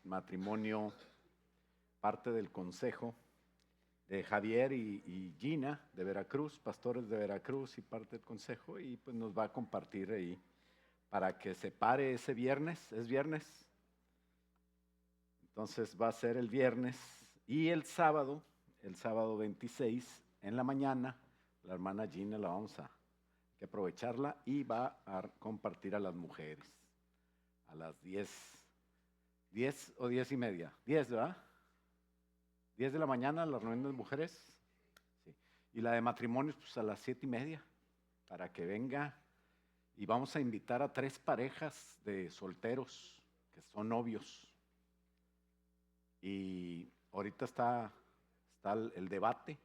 matrimonio, parte del consejo de Javier y Gina de Veracruz, pastores de Veracruz y parte del consejo, y pues nos va a compartir ahí para que se pare ese viernes. ¿Es viernes? Entonces va a ser el viernes y el sábado 26 en la mañana, la hermana Gina la vamos a que aprovecharla y va a compartir a las mujeres a las 10 o 10:30, 10, ¿verdad? 10 de la mañana, las reuniones de mujeres, sí. Y la de matrimonios, pues a las 7:30, para que venga. Y vamos a invitar a 3 parejas de solteros que son novios. Y ahorita está el debate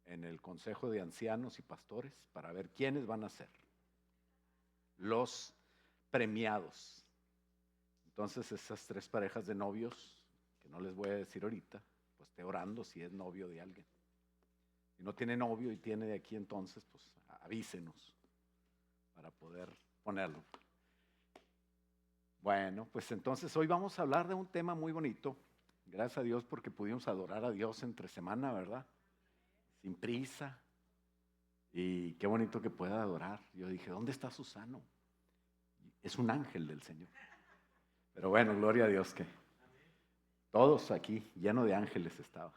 en el Consejo de Ancianos y Pastores para ver quiénes van a ser los premiados. Entonces esas 3 parejas de novios, que no les voy a decir ahorita, pues esté orando si es novio de alguien. Si no tiene novio y tiene de aquí entonces, pues avísenos para poder ponerlo. Bueno, pues entonces hoy vamos a hablar de un tema muy bonito. Gracias a Dios porque pudimos adorar a Dios entre semana, ¿verdad? Sin prisa. Y qué bonito que pueda adorar. Yo dije, ¿dónde está Susano? Es un ángel del Señor. Pero bueno, gloria a Dios que todos aquí, lleno de ángeles estaba.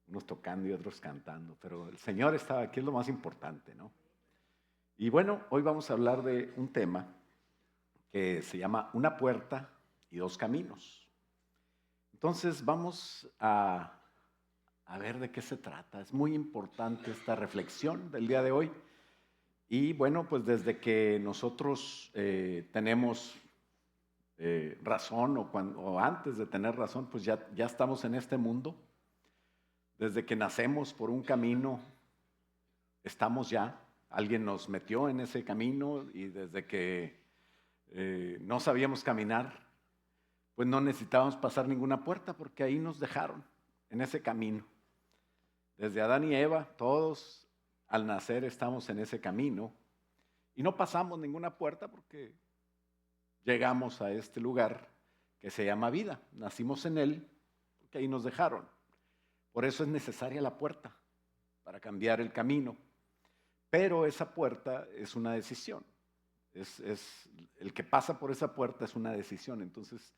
Unos tocando y otros cantando. Pero el Señor estaba aquí, es lo más importante, ¿no? Y bueno, hoy vamos a hablar de un tema que se llama Una puerta y 2 caminos. Entonces vamos a ver de qué se trata. Es muy importante esta reflexión del día de hoy. Y bueno, pues desde que nosotros tenemos razón o antes de tener razón, pues ya estamos en este mundo. Desde que nacemos por un camino, estamos ya. Alguien nos metió en ese camino y desde que no sabíamos caminar, pues no necesitábamos pasar ninguna puerta porque ahí nos dejaron en ese camino. Desde Adán y Eva, todos al nacer estamos en ese camino y no pasamos ninguna puerta porque llegamos a este lugar que se llama vida. Nacimos en él porque ahí nos dejaron. Por eso es necesaria la puerta para cambiar el camino. Pero esa puerta es una decisión. El que pasa por esa puerta es una decisión. Entonces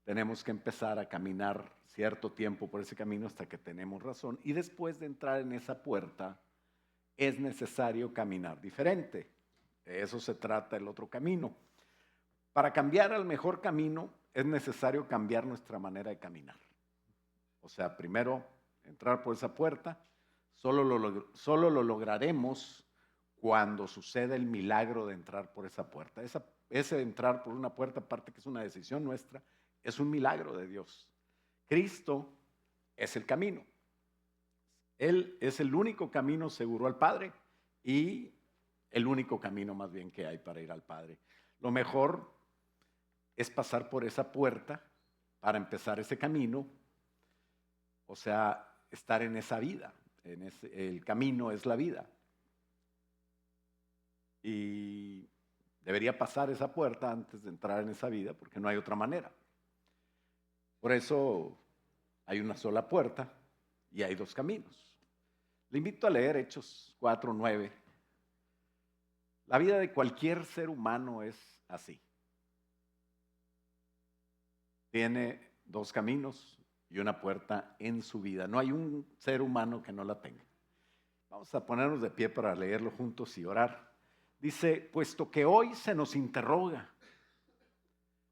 tenemos que empezar a caminar cierto tiempo por ese camino hasta que tenemos razón. Y después de entrar en esa puerta, es necesario caminar diferente. De eso se trata el otro camino. Para cambiar al mejor camino, es necesario cambiar nuestra manera de caminar. O sea, primero, entrar por esa puerta, solo lo lograremos cuando sucede el milagro de entrar por esa puerta. Ese entrar por una puerta, aparte que es una decisión nuestra, es un milagro de Dios. Cristo es el camino. Él es el único camino seguro al Padre y el único camino más bien que hay para ir al Padre. Lo mejor es pasar por esa puerta para empezar ese camino, o sea, estar en esa vida. El camino es la vida. Y debería pasar esa puerta antes de entrar en esa vida porque no hay otra manera. Por eso hay una sola puerta y hay 2 caminos. Le invito a leer Hechos 4:9. La vida de cualquier ser humano es así. Tiene 2 caminos y una puerta en su vida. No hay un ser humano que no la tenga. Vamos a ponernos de pie para leerlo juntos y orar. Dice, puesto que hoy se nos interroga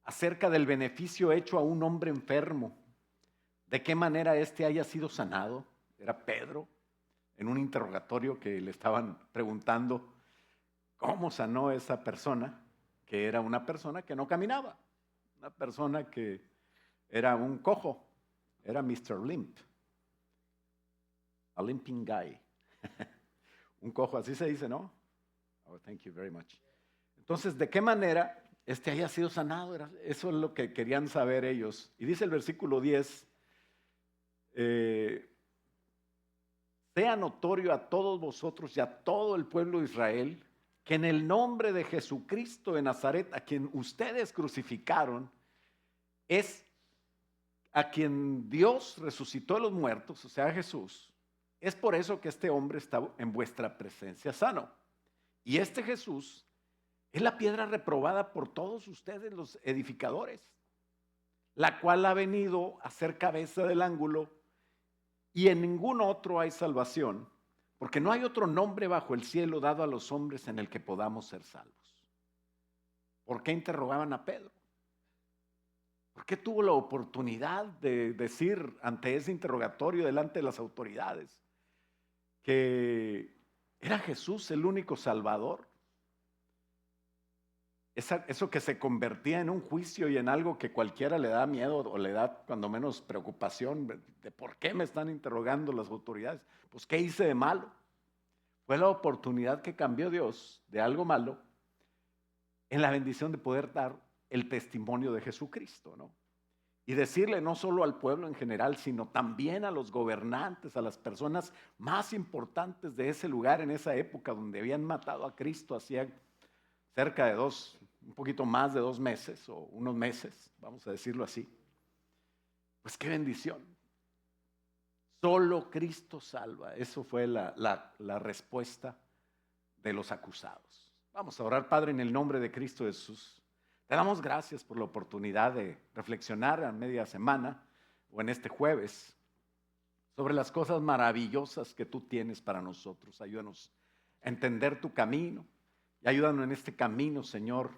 acerca del beneficio hecho a un hombre enfermo, de qué manera éste haya sido sanado. Era Pedro, en un interrogatorio que le estaban preguntando cómo sanó esa persona, que era una persona que no caminaba, una persona que era un cojo, era Mr. Limp, a limping guy. Un cojo, así se dice, ¿no? Oh, thank you very much. Entonces, ¿de qué manera haya sido sanado? Eso es lo que querían saber ellos. Y dice el versículo 10, sea notorio a todos vosotros y a todo el pueblo de Israel que en el nombre de Jesucristo de Nazaret, a quien ustedes crucificaron, es a quien Dios resucitó de los muertos, o sea, Jesús. Es por eso que este hombre está en vuestra presencia sano. Y este Jesús es la piedra reprobada por todos ustedes, los edificadores, la cual ha venido a ser cabeza del ángulo, y en ningún otro hay salvación, porque no hay otro nombre bajo el cielo dado a los hombres en el que podamos ser salvos. ¿Por qué interrogaban a Pedro? ¿Por qué tuvo la oportunidad de decir ante ese interrogatorio delante de las autoridades que era Jesús el único Salvador? Eso que se convertía en un juicio y en algo que cualquiera le da miedo o le da cuando menos preocupación de por qué me están interrogando las autoridades. Pues ¿qué hice de malo? Fue la oportunidad que cambió Dios de algo malo en la bendición de poder dar el testimonio de Jesucristo, ¿no? Y decirle no solo al pueblo en general, sino también a los gobernantes, a las personas más importantes de ese lugar en esa época donde habían matado a Cristo hacía cerca de un poquito más de 2 meses o unos meses, vamos a decirlo así. Pues qué bendición. Solo Cristo salva. Eso fue la respuesta de los acusados. Vamos a orar, Padre, en el nombre de Cristo Jesús. Te damos gracias por la oportunidad de reflexionar a media semana o en este jueves sobre las cosas maravillosas que tú tienes para nosotros. Ayúdanos a entender tu camino y ayúdanos en este camino, Señor,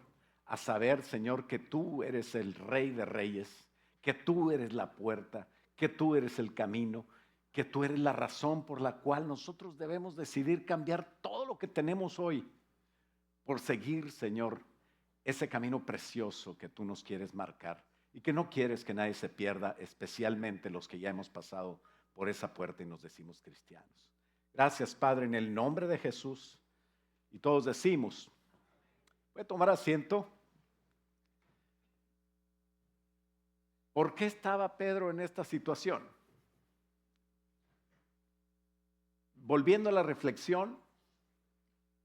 a saber, Señor, que tú eres el Rey de Reyes, que tú eres la puerta, que tú eres el camino, que tú eres la razón por la cual nosotros debemos decidir cambiar todo lo que tenemos hoy por seguir, Señor, ese camino precioso que tú nos quieres marcar y que no quieres que nadie se pierda, especialmente los que ya hemos pasado por esa puerta y nos decimos cristianos. Gracias, Padre, en el nombre de Jesús. Y todos decimos, voy a tomar asiento. ¿Por qué estaba Pedro en esta situación? Volviendo a la reflexión,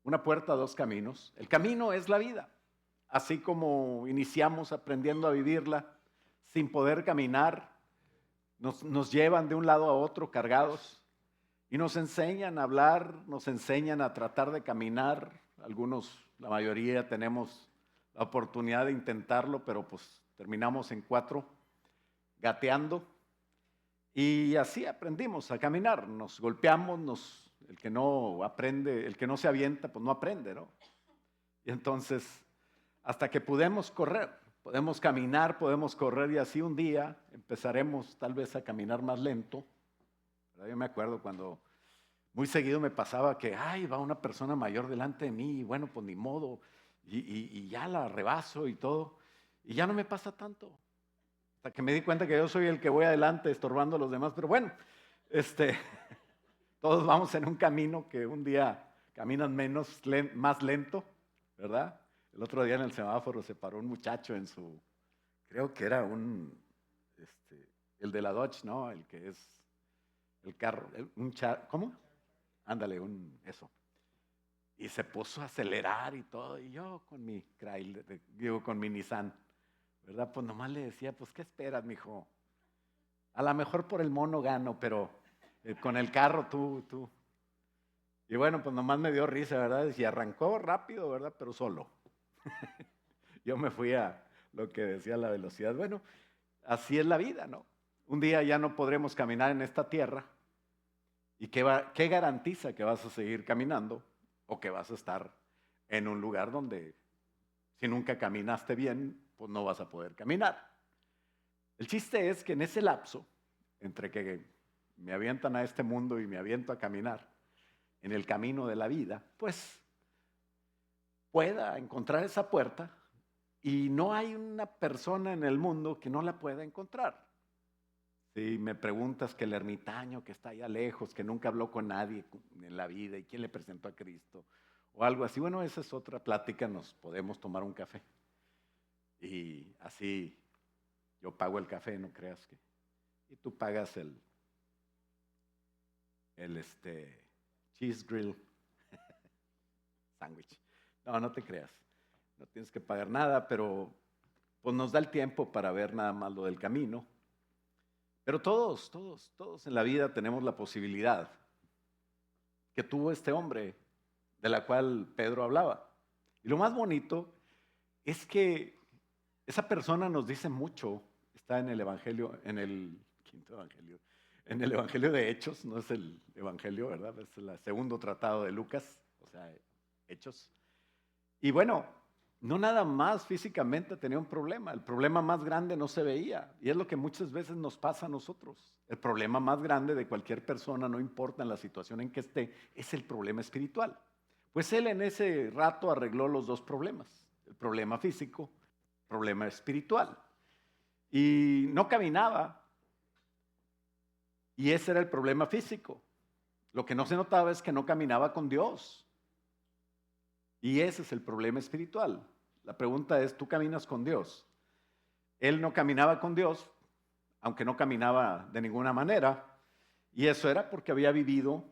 una puerta, 2 caminos. El camino es la vida. Así como iniciamos aprendiendo a vivirla sin poder caminar, nos llevan de un lado a otro cargados y nos enseñan a hablar, nos enseñan a tratar de caminar. Algunos, la mayoría, tenemos la oportunidad de intentarlo, pero pues terminamos en 4, gateando. Y así aprendimos a caminar, nos golpeamos, el que no aprende, el que no se avienta, pues no aprende, ¿no? Y entonces, hasta que podemos caminar, podemos correr y así un día empezaremos tal vez a caminar más lento. ¿Verdad? Yo me acuerdo cuando muy seguido me pasaba que, va una persona mayor delante de mí y bueno, pues ni modo, y ya la rebaso y todo, y ya no me pasa tanto. Hasta que me di cuenta que yo soy el que voy adelante estorbando a los demás, pero bueno, todos vamos en un camino que un día caminan más lento, ¿verdad? El otro día en el semáforo se paró un muchacho creo que era el de la Dodge, ¿no? El que es el carro, ¿cómo? Ándale, eso. Y se puso a acelerar y todo, y yo con con mi Nissan, ¿verdad? Pues nomás le decía, pues, ¿qué esperas, mijo? A lo mejor por el mono gano, pero con el carro tú. Y bueno, pues nomás me dio risa, ¿verdad? Y arrancó rápido, ¿verdad? Pero solo. Yo me fui a lo que decía la velocidad. Bueno, así es la vida, ¿no? Un día ya no podremos caminar en esta tierra. ¿Y qué garantiza que vas a seguir caminando o que vas a estar en un lugar donde si nunca caminaste bien, pues no vas a poder caminar? El chiste es que en ese lapso, entre que me avientan a este mundo y me aviento a caminar en el camino de la vida, pues pueda encontrar esa puerta y no hay una persona en el mundo que no la pueda encontrar. Si me preguntas que el ermitaño que está allá lejos, que nunca habló con nadie en la vida y quién le presentó a Cristo o algo así, bueno, esa es otra plática, nos podemos tomar un café. Y así yo pago el café, no creas que. Y tú pagas el cheese grill sándwich. No te creas. No tienes que pagar nada, pero pues nos da el tiempo para ver nada más lo del camino. Pero todos en la vida tenemos la posibilidad que tuvo este hombre de la cual Pedro hablaba. Y lo más bonito es que esa persona nos dice mucho, está en el Evangelio, en el quinto Evangelio, en el Evangelio de Hechos, no es el Evangelio, ¿verdad? Es el segundo tratado de Lucas, o sea, Hechos. Y bueno, no nada más físicamente tenía un problema, el problema más grande no se veía, y es lo que muchas veces nos pasa a nosotros. El problema más grande de cualquier persona, no importa en la situación en que esté, es el problema espiritual. Pues él en ese rato arregló los dos problemas, el problema físico, el problema espiritual. Y no caminaba, y ese era el problema físico. Lo que no se notaba es que no caminaba con Dios. Y ese es el problema espiritual. La pregunta es, ¿tú caminas con Dios? Él no caminaba con Dios, aunque no caminaba de ninguna manera, y eso era porque había vivido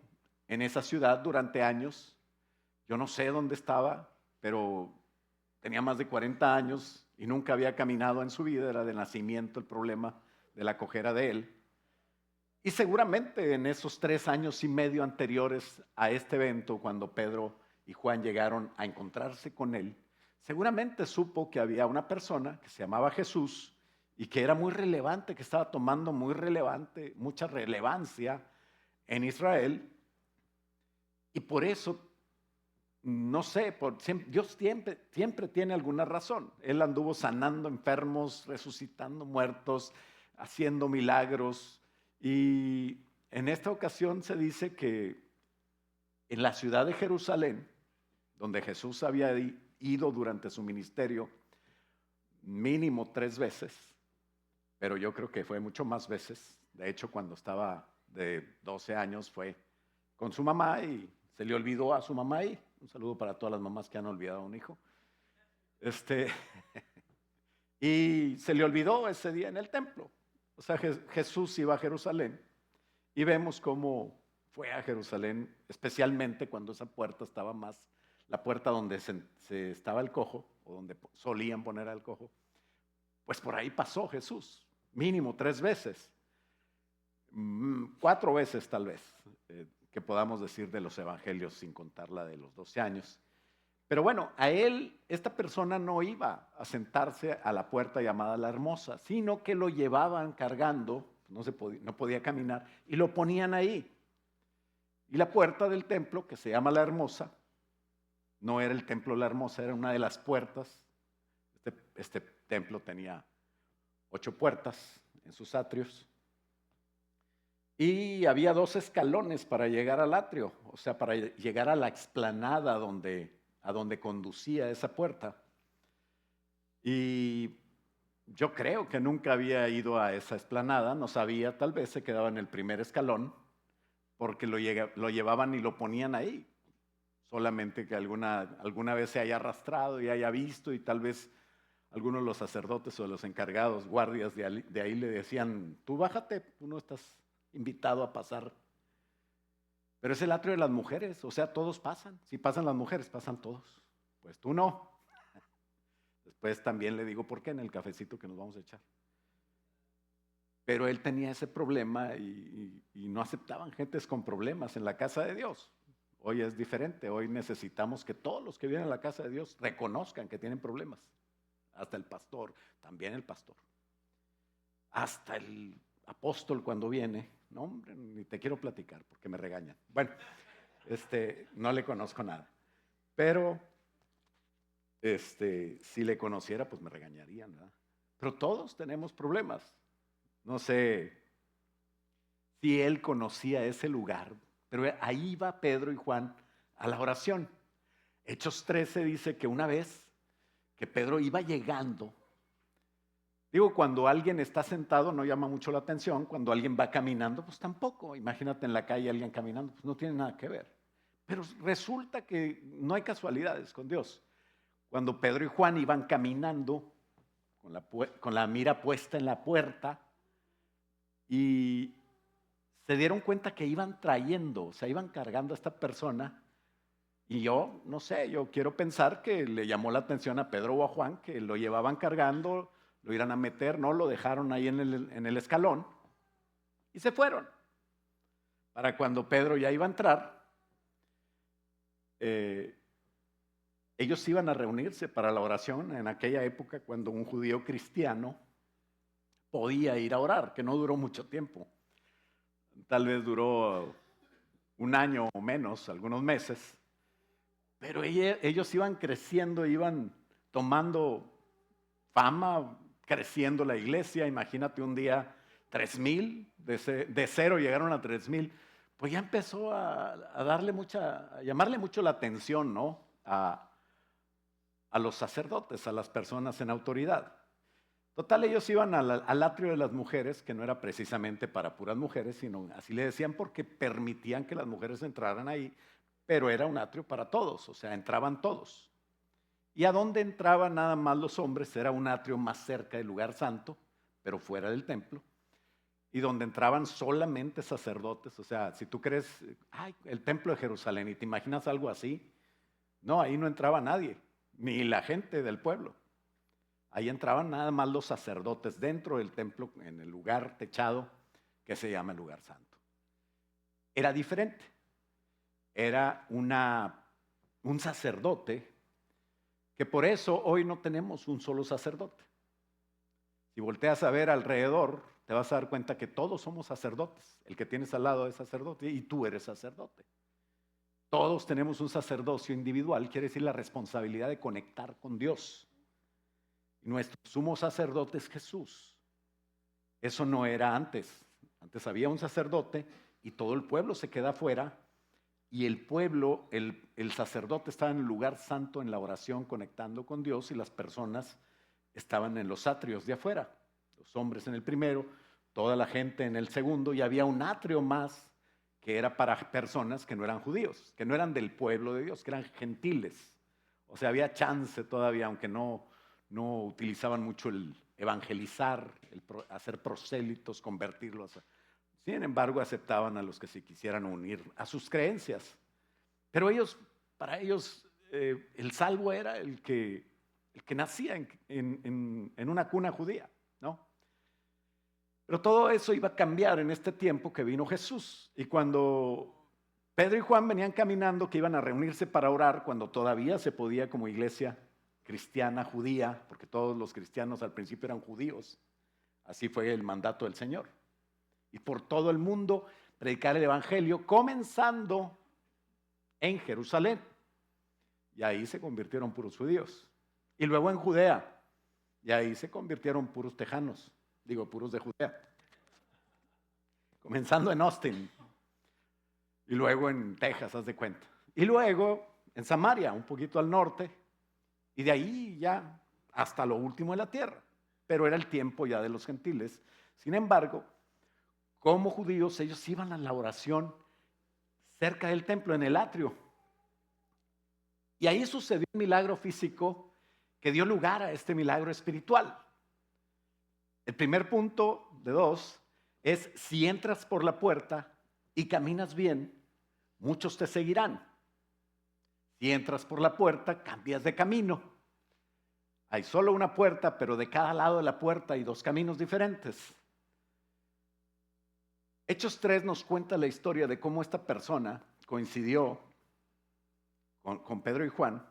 en esa ciudad durante años. Yo no sé dónde estaba, pero tenía más de 40 años y nunca había caminado en su vida, era de nacimiento el problema de la cojera de él. Y seguramente en esos 3 años y medio anteriores a este evento, cuando Pedro y Juan llegaron a encontrarse con él, seguramente supo que había una persona que se llamaba Jesús y que era muy relevante, que estaba tomando mucha relevancia en Israel. Y por eso, no sé, Dios siempre tiene alguna razón. Él anduvo sanando enfermos, resucitando muertos, haciendo milagros. Y en esta ocasión se dice que en la ciudad de Jerusalén, donde Jesús había ido durante su ministerio mínimo 3 veces, pero yo creo que fue mucho más veces. De hecho, cuando estaba de 12 años fue con su mamá y se le olvidó a su mamá ahí. Un saludo para todas las mamás que han olvidado a un hijo. Y se le olvidó ese día en el templo. O sea, Jesús iba a Jerusalén y vemos cómo fue a Jerusalén, especialmente cuando esa puerta estaba más, la puerta donde se estaba el cojo, o donde solían poner al cojo, pues por ahí pasó Jesús, mínimo 3 veces, 4 veces tal vez, que podamos decir de los evangelios sin contar la de los 12 años. Pero bueno, a él, esta persona no iba a sentarse a la puerta llamada La Hermosa, sino que lo llevaban cargando, no podía caminar, y lo ponían ahí. Y la puerta del templo, que se llama La Hermosa, no era el templo La Hermosa, era una de las puertas. Este templo tenía 8 puertas en sus atrios. Y había 2 escalones para llegar al atrio, o sea, para llegar a la explanada a donde conducía esa puerta. Y yo creo que nunca había ido a esa explanada, no sabía, tal vez se quedaba en el primer escalón, porque lo llevaban y lo ponían ahí. Solamente que alguna vez se haya arrastrado y haya visto, y tal vez algunos de los sacerdotes o de los encargados, guardias de ahí le decían, tú bájate, tú no estás invitado a pasar. Pero es el atrio de las mujeres, o sea, todos pasan. Si pasan las mujeres, pasan todos. Pues tú no. Después también le digo por qué en el cafecito que nos vamos a echar. Pero él tenía ese problema y no aceptaban gentes con problemas en la casa de Dios. Hoy es diferente, hoy necesitamos que todos los que vienen a la casa de Dios reconozcan que tienen problemas. Hasta el pastor, también el pastor. Hasta el apóstol cuando viene, no hombre, ni te quiero platicar porque me regañan. Bueno, no le conozco nada. Pero, si le conociera, pues me regañarían, ¿verdad? Pero todos tenemos problemas. No sé si él conocía ese lugar, pero ahí iba Pedro y Juan a la oración. Hechos 13 dice que una vez que Pedro iba llegando, digo, cuando alguien está sentado no llama mucho la atención, cuando alguien va caminando, pues tampoco. Imagínate en la calle alguien caminando, pues no tiene nada que ver. Pero resulta que no hay casualidades con Dios. Cuando Pedro y Juan iban caminando con la mira puesta en la puerta, y se dieron cuenta que iban trayendo, o sea, iban cargando a esta persona. Y yo, no sé, yo quiero pensar que le llamó la atención a Pedro o a Juan, que lo llevaban cargando, lo irán a meter, no, lo dejaron ahí en el escalón y se fueron. Para cuando Pedro ya iba a entrar, ellos iban a reunirse para la oración en aquella época cuando un judío cristiano podía ir a orar, que no duró mucho tiempo. Tal vez duró un año o menos, algunos meses, pero ellos iban creciendo, iban tomando fama, creciendo la iglesia. Imagínate un día 3,000, de cero llegaron a 3,000. Pues ya empezó a llamarle mucho la atención, ¿no? A los sacerdotes, a las personas en autoridad. Total, ellos iban al atrio de las mujeres, que no era precisamente para puras mujeres, sino así le decían porque permitían que las mujeres entraran ahí, pero era un atrio para todos, o sea, entraban todos. Y a donde entraban nada más los hombres era un atrio más cerca del lugar santo, pero fuera del templo, y donde entraban solamente sacerdotes. O sea, si tú crees, el templo de Jerusalén, y te imaginas algo así, no, ahí no entraba nadie, ni la gente del pueblo. Ahí entraban nada más los sacerdotes dentro del templo, en el lugar techado que se llama el lugar santo. Era diferente. Era un sacerdote, que por eso hoy no tenemos un solo sacerdote. Si volteas a ver alrededor, te vas a dar cuenta que todos somos sacerdotes. El que tienes al lado es sacerdote y tú eres sacerdote. Todos tenemos un sacerdocio individual, quiere decir la responsabilidad de conectar con Dios. Nuestro sumo sacerdote es Jesús. Eso no era antes. Antes había un sacerdote y todo el pueblo se queda afuera, y el pueblo, el sacerdote estaba en el lugar santo en la oración conectando con Dios, y las personas estaban en los atrios de afuera. Los hombres en el primero, toda la gente en el segundo, y había un atrio más que era para personas que no eran judíos, que no eran del pueblo de Dios, que eran gentiles. O sea, había chance todavía, aunque no utilizaban mucho el evangelizar, el hacer prosélitos, convertirlos. Sin embargo, aceptaban a los que se quisieran unir a sus creencias. Pero para ellos, el salvo era el que nacía en una cuna judía, ¿no? Pero todo eso iba a cambiar en este tiempo que vino Jesús. Y cuando Pedro y Juan venían caminando, que iban a reunirse para orar, cuando todavía se podía como iglesia cristiana, judía, porque todos los cristianos al principio eran judíos. Así fue el mandato del Señor. Y por todo el mundo predicar el evangelio, comenzando en Jerusalén. Y ahí se convirtieron puros judíos. Y luego en Judea. Y ahí se convirtieron puros tejanos. Puros de Judea. Comenzando en Austin. Y luego en Texas, haz de cuenta. Y luego en Samaria, un poquito al norte. Y de ahí ya hasta lo último de la tierra. Pero era el tiempo ya de los gentiles. Sin embargo, como judíos, ellos iban a la oración cerca del templo, en el atrio. Y ahí sucedió un milagro físico que dio lugar a este milagro espiritual. El primer punto de 2 es: si entras por la puerta y caminas bien, muchos te seguirán. Si entras por la puerta, cambias de camino. Hay solo una puerta, pero de cada lado de la puerta hay 2 caminos diferentes. Hechos 3 nos cuenta la historia de cómo esta persona coincidió con Pedro y Juan.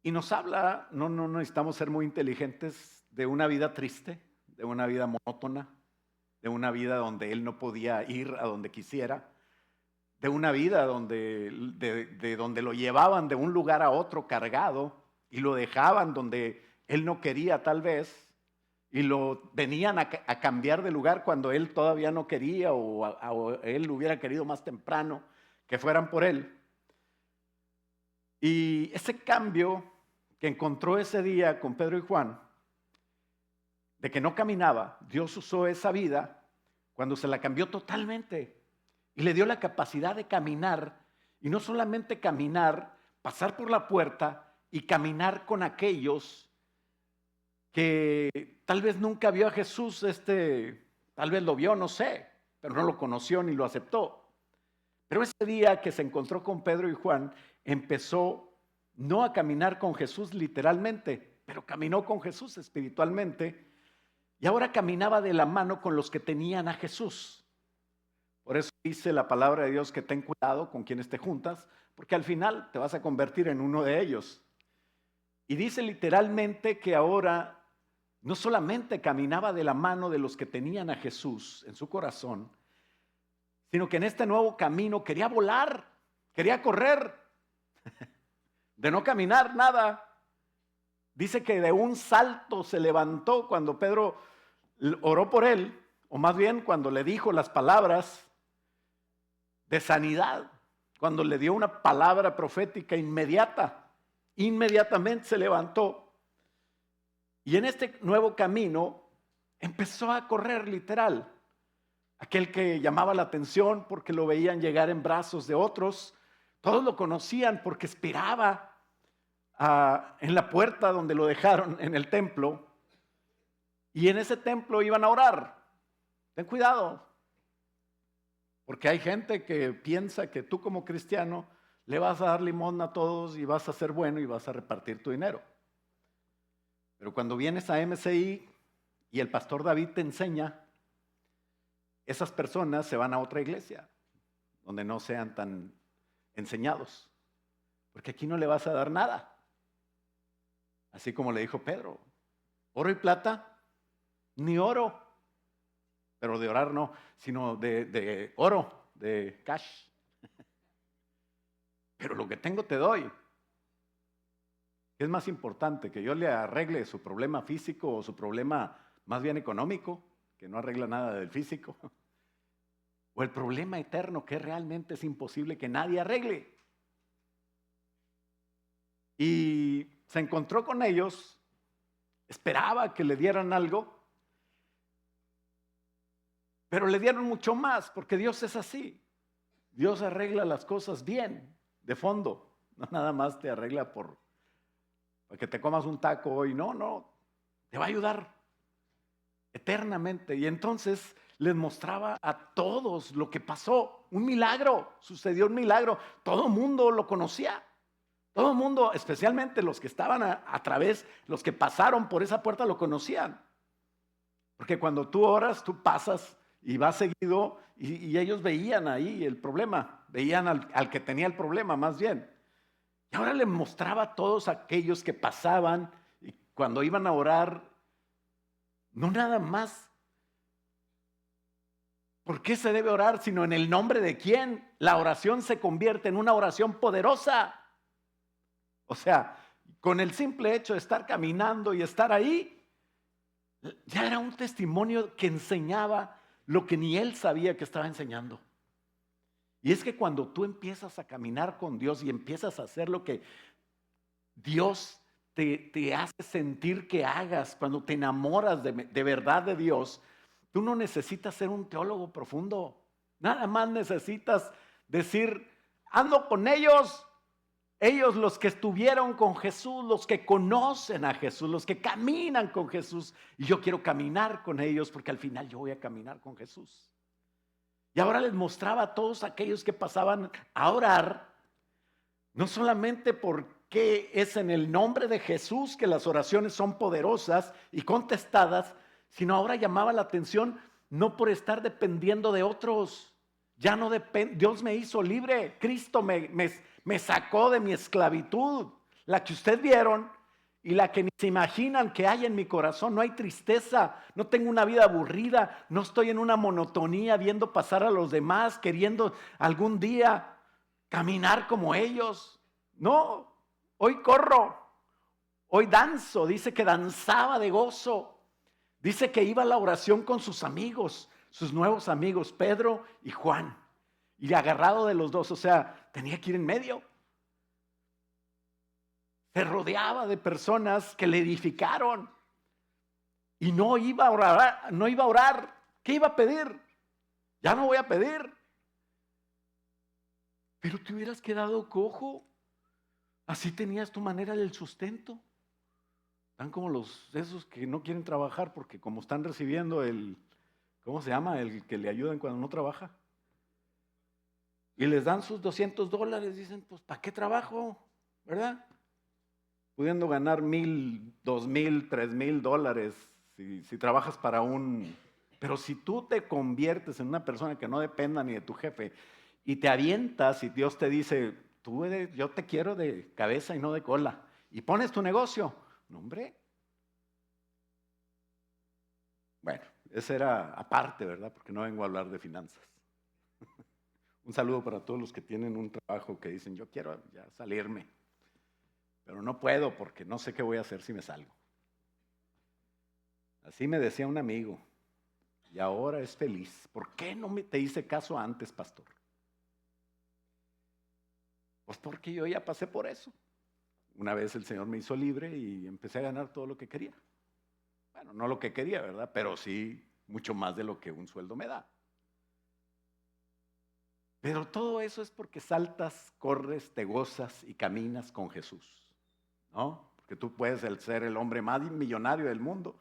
Y nos habla, no necesitamos ser muy inteligentes, de una vida triste, de una vida monótona, de una vida donde él no podía ir a donde quisiera, de una vida de donde lo llevaban de un lugar a otro cargado y lo dejaban donde él no quería tal vez, y lo venían a cambiar de lugar cuando él todavía no quería, o él hubiera querido más temprano que fueran por él. Y ese cambio que encontró ese día con Pedro y Juan, de que no caminaba, Dios usó esa vida cuando se la cambió totalmente y le dio la capacidad de caminar, y no solamente caminar, pasar por la puerta y caminar con aquellos que tal vez nunca vio a Jesús, tal vez lo vio, no sé, pero no lo conoció ni lo aceptó. Pero ese día que se encontró con Pedro y Juan, empezó no a caminar con Jesús literalmente, pero caminó con Jesús espiritualmente y ahora caminaba de la mano con los que tenían a Jesús. Por eso dice la palabra de Dios que ten cuidado con quienes te juntas, porque al final te vas a convertir en uno de ellos. Y dice literalmente que ahora no solamente caminaba de la mano de los que tenían a Jesús en su corazón, sino que en este nuevo camino quería volar, quería correr, de no caminar nada. Dice que de un salto se levantó cuando Pedro oró por él, o más bien cuando le dijo las palabras de sanidad, cuando le dio una palabra profética inmediatamente se levantó. Y en este nuevo camino empezó a correr literal. Aquel que llamaba la atención porque lo veían llegar en brazos de otros, todos lo conocían porque esperaba en la puerta donde lo dejaron en el templo, y en ese templo iban a orar. Ten cuidado, porque hay gente que piensa que tú como cristiano le vas a dar limosna a todos y vas a ser bueno y vas a repartir tu dinero. Pero cuando vienes a MCI y el pastor David te enseña, esas personas se van a otra iglesia donde no sean tan enseñados, porque aquí no le vas a dar nada. Así como le dijo Pedro, oro y plata, ni oro, pero de orar no, sino de oro, de cash. Pero lo que tengo te doy. ¿Qué es más importante? ¿Que yo le arregle su problema físico o su problema más bien económico, que no arregla nada del físico? ¿O el problema eterno que realmente es imposible que nadie arregle? Y se encontró con ellos, esperaba que le dieran algo, pero le dieron mucho más, porque Dios es así. Dios arregla las cosas bien, de fondo. No nada más te arregla para que te comas un taco hoy. No, te va a ayudar eternamente. Y entonces les mostraba a todos lo que pasó. Un milagro, sucedió un milagro. Todo el mundo lo conocía. Todo el mundo, especialmente los que estaban a través, los que pasaron por esa puerta lo conocían. Porque cuando tú oras, tú pasas y vas seguido y ellos veían ahí el problema, veían al que tenía el problema más bien. Y ahora les mostraba a todos aquellos que pasaban y cuando iban a orar, no nada más por qué se debe orar, sino en el nombre de quién. La oración se convierte en una oración poderosa. O sea, con el simple hecho de estar caminando y estar ahí, ya era un testimonio que enseñaba lo que ni él sabía que estaba enseñando. Y es que cuando tú empiezas a caminar con Dios y empiezas a hacer lo que Dios te hace sentir que hagas, cuando te enamoras de verdad de Dios, tú no necesitas ser un teólogo profundo. Nada más necesitas decir, ando con ellos. Ellos, los que estuvieron con Jesús, los que conocen a Jesús, los que caminan con Jesús. Y yo quiero caminar con ellos porque al final yo voy a caminar con Jesús. Y ahora les mostraba a todos aquellos que pasaban a orar, no solamente porque es en el nombre de Jesús que las oraciones son poderosas y contestadas, sino ahora llamaba la atención no por estar dependiendo de otros. Ya no depende, Dios me hizo libre, Cristo me sacó de mi esclavitud, la que ustedes vieron y la que ni se imaginan que hay en mi corazón. No hay tristeza, no tengo una vida aburrida, no estoy en una monotonía viendo pasar a los demás, queriendo algún día caminar como ellos. No, hoy corro, hoy danzo. Dice que danzaba de gozo, dice que iba a la oración con sus amigos, sus nuevos amigos, Pedro y Juan, y agarrado de los dos, o sea, tenía que ir en medio. Se rodeaba de personas que le edificaron y no iba a orar, ¿Qué iba a pedir? Ya no voy a pedir. Pero te hubieras quedado cojo. Así tenías tu manera del sustento. Están como esos que no quieren trabajar porque como están recibiendo ¿cómo se llama? El que le ayudan cuando no trabaja. Y les dan sus $200, dicen, pues ¿para qué trabajo? ¿Verdad? pudiendo ganar 1,000, 2,000, 3,000 dólares si trabajas para un... Pero si tú te conviertes en una persona que no dependa ni de tu jefe y te avientas y Dios te dice, yo te quiero de cabeza y no de cola, y pones tu negocio, no hombre. Bueno, ese era aparte, ¿verdad? Porque no vengo a hablar de finanzas. Un saludo para todos los que tienen un trabajo que dicen, yo quiero ya salirme, pero no puedo porque no sé qué voy a hacer si me salgo. Así me decía un amigo, y ahora es feliz. ¿Por qué no te hice caso antes, pastor? Pues porque yo ya pasé por eso. Una vez el Señor me hizo libre y empecé a ganar todo lo que quería. Bueno, no lo que quería, ¿verdad? Pero sí mucho más de lo que un sueldo me da. Pero todo eso es porque saltas, corres, te gozas y caminas con Jesús, ¿no? Porque tú puedes ser el hombre más millonario del mundo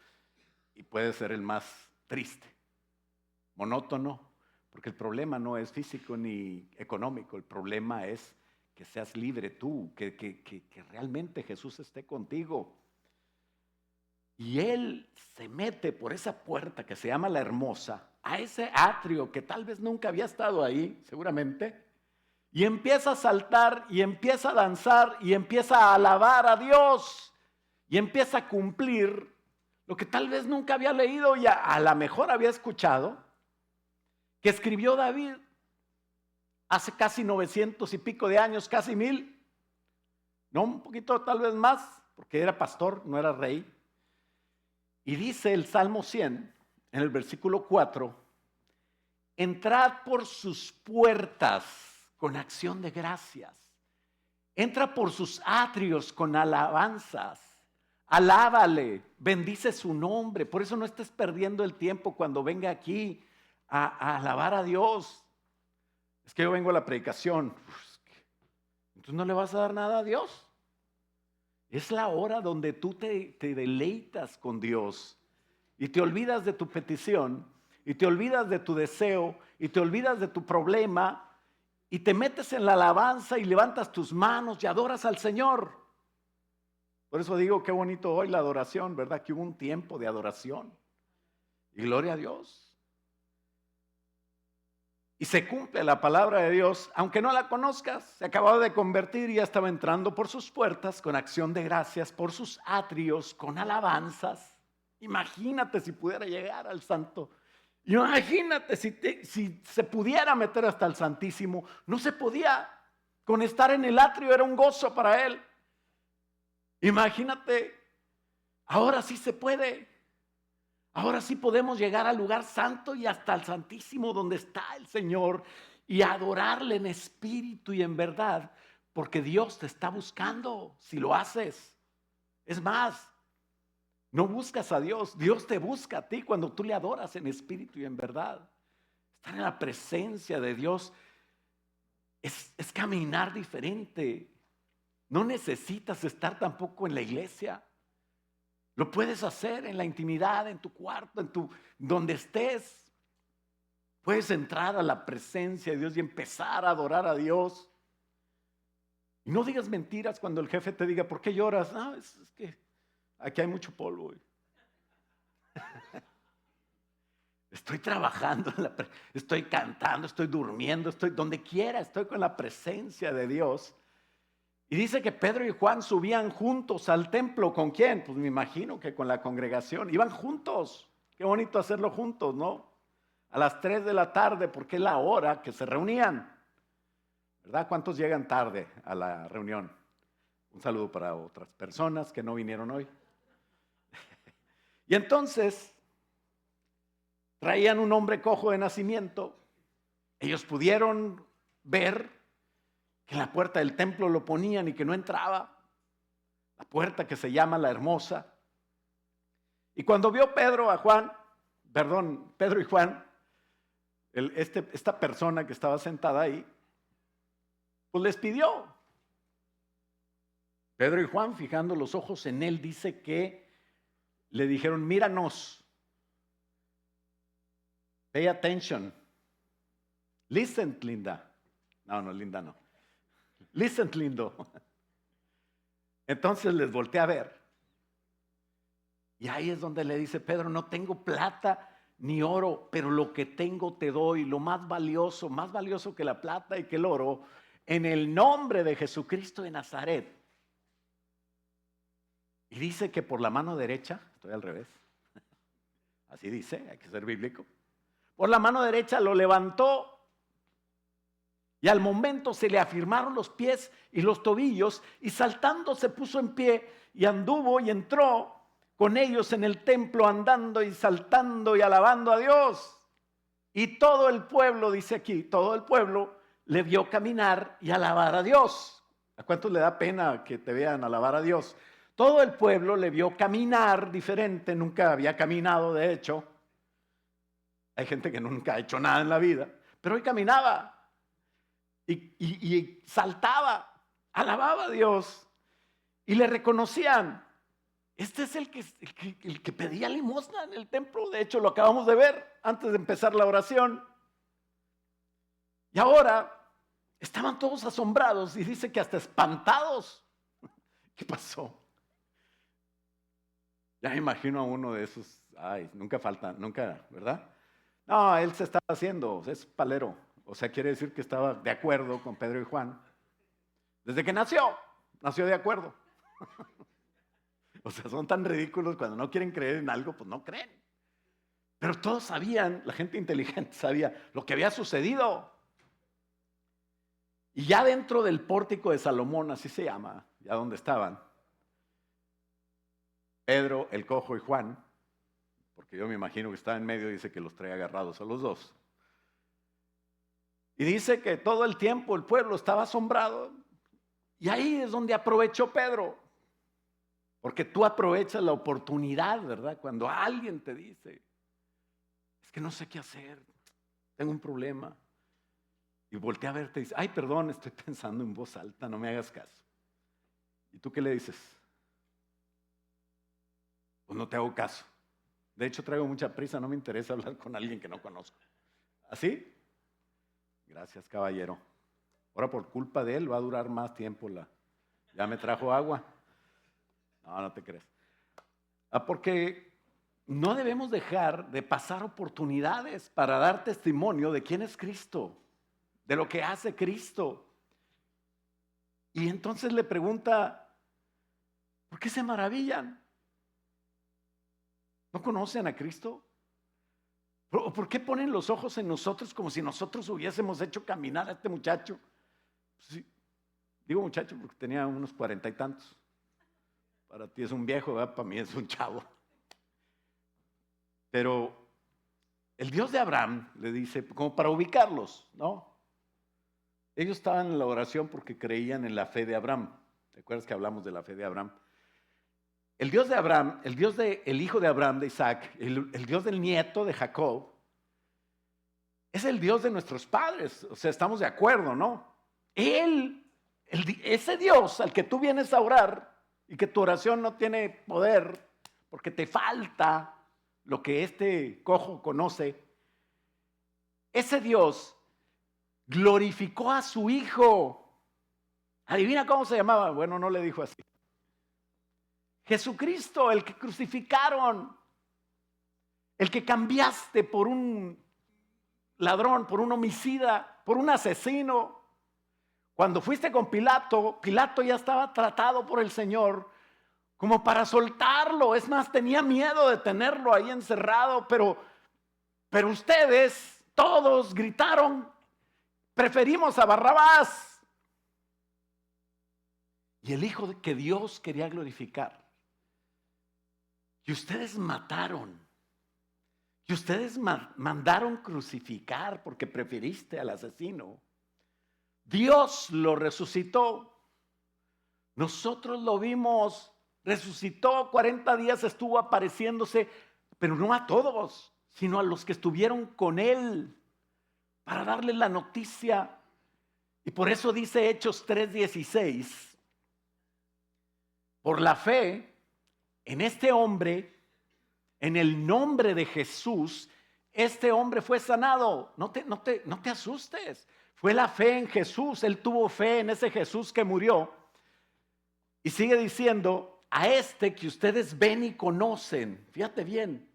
y puedes ser el más triste, monótono, porque el problema no es físico ni económico, el problema es que seas libre tú, que realmente Jesús esté contigo. Y Él se mete por esa puerta que se llama la Hermosa, a ese atrio que tal vez nunca había estado ahí, seguramente, y empieza a saltar y empieza a danzar y empieza a alabar a Dios y empieza a cumplir lo que tal vez nunca había leído y a lo mejor había escuchado, que escribió David hace casi 900 y pico de años, casi 1000, no, un poquito tal vez más, porque era pastor, no era rey. Y dice el Salmo 100, en el versículo 4, entrad por sus puertas con acción de gracias. Entra por sus atrios con alabanzas. Alábale, bendice su nombre. Por eso no estés perdiendo el tiempo cuando venga aquí a alabar a Dios. Es que yo vengo a la predicación. Entonces no le vas a dar nada a Dios. Es la hora donde tú te deleitas con Dios y te olvidas de tu petición y te olvidas de tu deseo y te olvidas de tu problema y te metes en la alabanza y levantas tus manos y adoras al Señor. Por eso digo, qué bonito hoy la adoración, ¿verdad? Que hubo un tiempo de adoración y gloria a Dios. Y se cumple la palabra de Dios, aunque no la conozcas, se acababa de convertir y ya estaba entrando por sus puertas con acción de gracias, por sus atrios, con alabanzas. Imagínate si pudiera llegar al santo. Imagínate si se pudiera meter hasta el Santísimo. No se podía. Con estar en el atrio era un gozo para él. Imagínate, ahora sí se puede. Ahora sí podemos llegar al lugar santo y hasta el Santísimo donde está el Señor y adorarle en espíritu y en verdad, porque Dios te está buscando si lo haces. Es más, no buscas a Dios, Dios te busca a ti cuando tú le adoras en espíritu y en verdad. Estar en la presencia de Dios es caminar diferente. No necesitas estar tampoco en la iglesia. Lo puedes hacer en la intimidad, en tu cuarto, donde estés. Puedes entrar a la presencia de Dios y empezar a adorar a Dios. Y no digas mentiras cuando el jefe te diga, ¿por qué lloras? No, es que aquí hay mucho polvo. Estoy trabajando, estoy cantando, estoy durmiendo, estoy donde quiera, estoy con la presencia de Dios. Y dice que Pedro y Juan subían juntos al templo. ¿Con quién? Pues me imagino que con la congregación. Iban juntos. Qué bonito hacerlo juntos, ¿no? A las 3 de la tarde, porque es la hora que se reunían. ¿Verdad? ¿Cuántos llegan tarde a la reunión? Un saludo para otras personas que no vinieron hoy. Y entonces traían un hombre cojo de nacimiento. Ellos pudieron ver que en la puerta del templo lo ponían y que no entraba. La puerta que se llama la Hermosa. Y cuando vio Pedro y Juan, esta persona que estaba sentada ahí, pues les pidió. Pedro y Juan, fijando los ojos en él, dice que le dijeron, míranos. Pay attention. Listen, Linda. No, Linda no. Listen, lindo. Entonces les volteé a ver. Y ahí es donde le dice Pedro, no tengo plata ni oro, pero lo que tengo te doy, lo más valioso que la plata y que el oro, en el nombre de Jesucristo de Nazaret. Y dice que por la mano derecha, estoy al revés, así dice, hay que ser bíblico, por la mano derecha lo levantó y al momento se le afirmaron los pies y los tobillos y saltando se puso en pie y anduvo y entró con ellos en el templo andando y saltando y alabando a Dios. Y todo el pueblo, dice aquí, todo el pueblo le vio caminar y alabar a Dios. ¿A cuántos le da pena que te vean alabar a Dios? Todo el pueblo le vio caminar diferente, nunca había caminado de hecho. Hay gente que nunca ha hecho nada en la vida, pero hoy caminaba y saltaba, alababa a Dios y le reconocían. Este es el que pedía limosna en el templo, de hecho lo acabamos de ver antes de empezar la oración. Y ahora estaban todos asombrados y dice que hasta espantados. ¿Qué pasó? Ya me imagino a uno de esos, ay, nunca falta, nunca, ¿verdad? No, él se estaba haciendo, es palero. O sea, quiere decir que estaba de acuerdo con Pedro y Juan. Desde que nació de acuerdo. O sea, son tan ridículos cuando no quieren creer en algo, pues no creen. Pero todos sabían, la gente inteligente sabía lo que había sucedido. Y ya dentro del pórtico de Salomón, así se llama, ya donde estaban, Pedro, el cojo y Juan, porque yo me imagino que estaba en medio, dice que los trae agarrados a los dos. Y dice que todo el tiempo el pueblo estaba asombrado. Y ahí es donde aprovechó Pedro. Porque tú aprovechas la oportunidad, ¿verdad? Cuando alguien te dice, es que no sé qué hacer, tengo un problema. Y voltea a verte y dice, ay, perdón, estoy pensando en voz alta, no me hagas caso. ¿Y tú qué le dices? Pues no te hago caso. De hecho, traigo mucha prisa, no me interesa hablar con alguien que no conozco. ¿Así? Gracias, caballero. Ahora por culpa de él va a durar más tiempo ya me trajo agua. No, no te crees. Porque no debemos dejar de pasar oportunidades para dar testimonio de quién es Cristo, de lo que hace Cristo. Y entonces le pregunta, ¿por qué se maravillan? ¿No conocen a Cristo? ¿Por qué ponen los ojos en nosotros como si nosotros hubiésemos hecho caminar a este muchacho? Sí, digo muchacho porque tenía unos 40 y tantos. Para ti es un viejo, ¿verdad? Para mí es un chavo. Pero el Dios de Abraham le dice, como para ubicarlos, ¿no? Ellos estaban en la oración porque creían en la fe de Abraham. ¿Te acuerdas que hablamos de la fe de Abraham? El Dios de Abraham, el Dios del hijo de Abraham, de Isaac, el Dios del nieto de Jacob, es el Dios de nuestros padres. O sea, estamos de acuerdo, ¿no? Ese Dios al que tú vienes a orar y que tu oración no tiene poder porque te falta lo que este cojo conoce, ese Dios glorificó a su hijo. Adivina cómo se llamaba. Bueno, no le dijo así. Jesucristo, el que crucificaron, el que cambiaste por un ladrón, por un homicida, por un asesino. Cuando fuiste con Pilato, Pilato ya estaba tratado por el Señor como para soltarlo. Es más, tenía miedo de tenerlo ahí encerrado, pero ustedes todos gritaron, preferimos a Barrabás. Y el hijo que Dios quería glorificar, que ustedes mataron, que ustedes mandaron crucificar porque preferiste al asesino, Dios lo resucitó. Nosotros lo vimos, resucitó, 40 días estuvo apareciéndose, pero no a todos, sino a los que estuvieron con él, para darles la noticia. Y por eso dice Hechos 3:16, por la fe en este hombre, en el nombre de Jesús, este hombre fue sanado. No te asustes. Fue la fe en Jesús. Él tuvo fe en ese Jesús que murió. Y sigue diciendo, a este que ustedes ven y conocen, fíjate bien,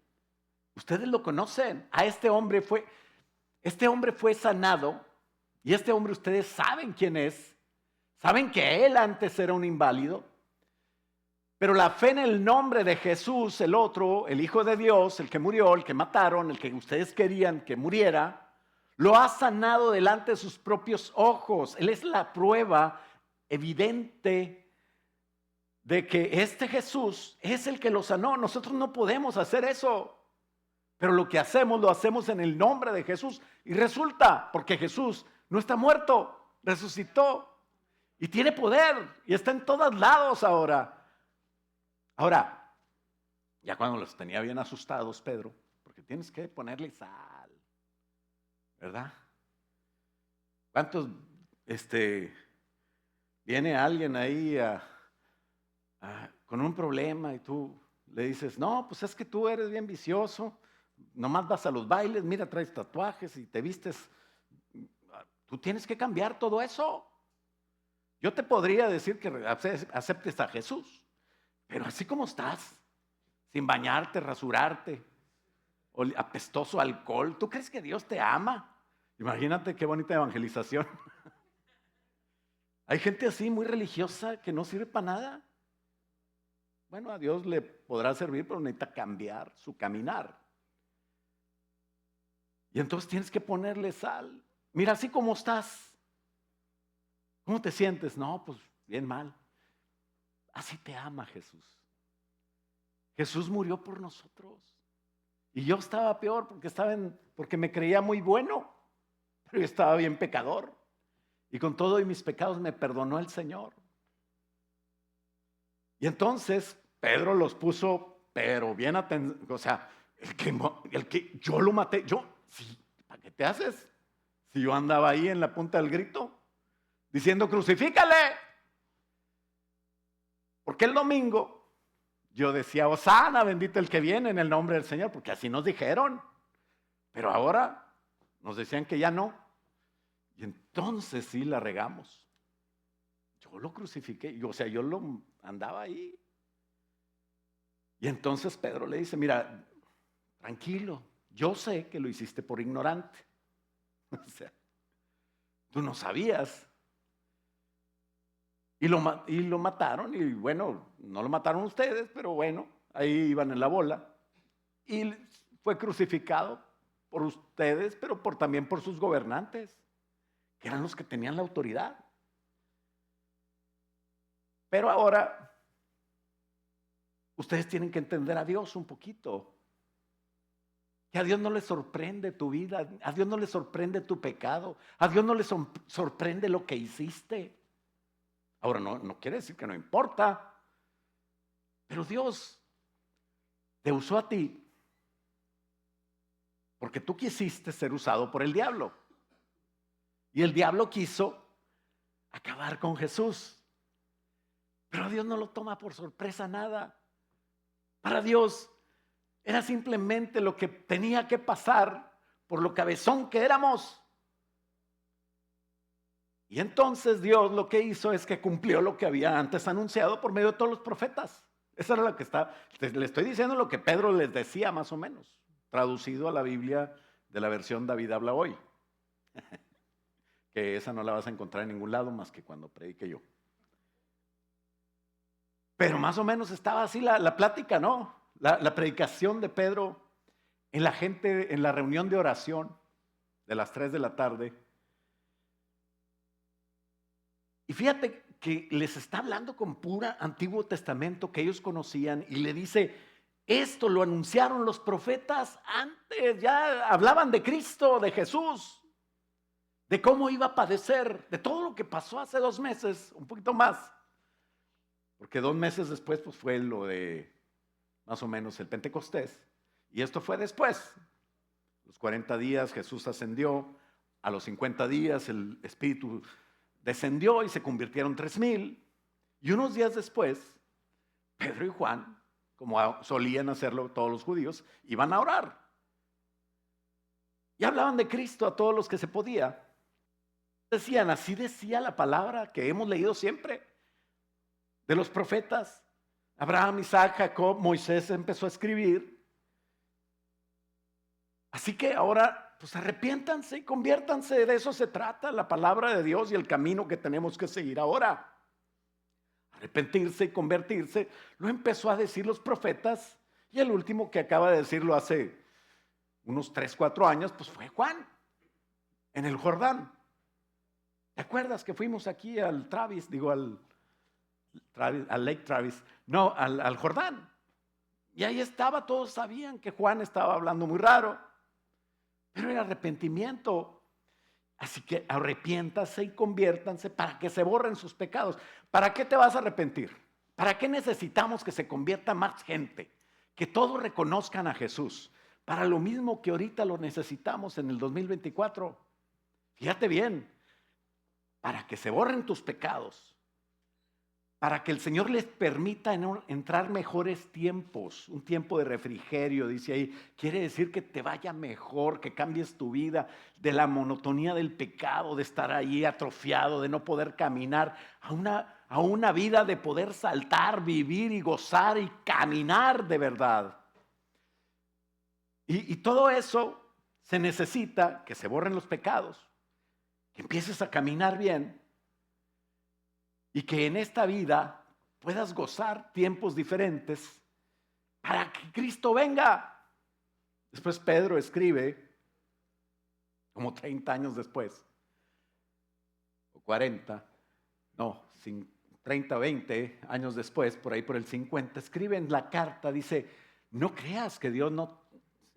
ustedes lo conocen, este hombre fue sanado, y este hombre ustedes saben quién es, saben que él antes era un inválido, pero la fe en el nombre de Jesús, el otro, el Hijo de Dios, el que murió, el que mataron, el que ustedes querían que muriera, lo ha sanado delante de sus propios ojos. Él es la prueba evidente de que este Jesús es el que lo sanó. Nosotros no podemos hacer eso, pero lo que hacemos lo hacemos en el nombre de Jesús. Y resulta, porque Jesús no está muerto, resucitó y tiene poder y está en todos lados ahora. Ahora, ya cuando los tenía bien asustados, Pedro, porque tienes que ponerle sal, ¿verdad? ¿Cuántos, viene alguien ahí con un problema y tú le dices, no, pues es que tú eres bien vicioso, nomás vas a los bailes, mira, traes tatuajes y te vistes, tú tienes que cambiar todo eso. Yo te podría decir que aceptes a Jesús, pero así como estás, sin bañarte, rasurarte, apestoso alcohol, ¿tú crees que Dios te ama? Imagínate qué bonita evangelización. Hay gente así muy religiosa que no sirve para nada. Bueno, a Dios le podrá servir, pero necesita cambiar su caminar. Y entonces tienes que ponerle sal. Mira, así como estás, ¿cómo te sientes? No, pues bien mal. Así te ama Jesús. Jesús murió por nosotros. Y yo estaba peor porque me creía muy bueno, pero yo estaba bien pecador. Y con todo y mis pecados me perdonó el Señor. Y entonces Pedro los puso, pero bien atentos, o sea, el que yo lo maté, sí, ¿para qué te haces? Si yo andaba ahí en la punta del grito, diciendo, crucifícale. Porque el domingo yo decía, Hosana, bendito el que viene en el nombre del Señor, porque así nos dijeron. Pero ahora nos decían que ya no. Y entonces sí la regamos. Yo lo crucifiqué, o sea, yo lo andaba ahí. Y entonces Pedro le dice, mira, tranquilo, yo sé que lo hiciste por ignorante. O sea, tú no sabías. Y lo mataron, y bueno, no lo mataron ustedes, pero bueno, ahí iban en la bola. Y fue crucificado por ustedes, pero también por sus gobernantes, que eran los que tenían la autoridad. Pero ahora, ustedes tienen que entender a Dios un poquito. Que a Dios no le sorprende tu vida, a Dios no le sorprende tu pecado, a Dios no le sorprende lo que hiciste. Ahora, no quiere decir que no importa, pero Dios te usó a ti porque tú quisiste ser usado por el diablo. Y el diablo quiso acabar con Jesús. Pero a Dios no lo toma por sorpresa nada. Para Dios era simplemente lo que tenía que pasar por lo cabezón que éramos. Y entonces Dios lo que hizo es que cumplió lo que había antes anunciado por medio de todos los profetas. Esa era la que le estoy diciendo lo que Pedro les decía más o menos, traducido a la Biblia de la versión David habla hoy. Que esa no la vas a encontrar en ningún lado más que cuando predique yo. Pero más o menos estaba así la plática, ¿no? La predicación de Pedro en la gente, en la reunión de oración de las 3 de la tarde. Y fíjate que les está hablando con pura Antiguo Testamento que ellos conocían y le dice, esto lo anunciaron los profetas antes, ya hablaban de Cristo, de Jesús, de cómo iba a padecer, de todo lo que pasó hace 2 meses, un poquito más. Porque 2 meses después pues fue lo de más o menos el Pentecostés. Y esto fue después. Los 40 días Jesús ascendió, a los 50 días el Espíritu descendió y se convirtieron 3,000. Y unos días después, Pedro y Juan, como solían hacerlo todos los judíos, iban a orar. Y hablaban de Cristo a todos los que se podía. Decían, así decía la palabra que hemos leído siempre. de los profetas. Abraham, Isaac, Jacob, Moisés empezó a escribir. Así que ahora, pues arrepiéntanse y conviértanse, de eso se trata la palabra de Dios y el camino que tenemos que seguir ahora. Arrepentirse y convertirse, lo empezó a decir los profetas, y el último que acaba de decirlo hace unos 3, 4 años, pues fue Juan, en el Jordán. ¿Te acuerdas que fuimos aquí al Lake Travis? No, al Jordán. Y ahí estaba, todos sabían que Juan estaba hablando muy raro, pero era arrepentimiento. Así que arrepiéntase y conviértanse para que se borren sus pecados. ¿Para qué te vas a arrepentir? ¿Para qué necesitamos que se convierta más gente? Que todos reconozcan a Jesús. Para lo mismo que ahorita lo necesitamos en el 2024. Fíjate bien, para que se borren tus pecados. Para que el Señor les permita entrar mejores tiempos, un tiempo de refrigerio, dice ahí. Quiere decir que te vaya mejor, que cambies tu vida de la monotonía del pecado, de estar ahí atrofiado, de no poder caminar, a una vida de poder saltar, vivir y gozar y caminar de verdad. Y todo eso se necesita, que se borren los pecados, que empieces a caminar bien. Y que en esta vida puedas gozar tiempos diferentes para que Cristo venga. Después Pedro escribe, como 30 años después, o 40, no, 30, 20 años después, por ahí por el 50, escribe en la carta, dice, no creas que Dios no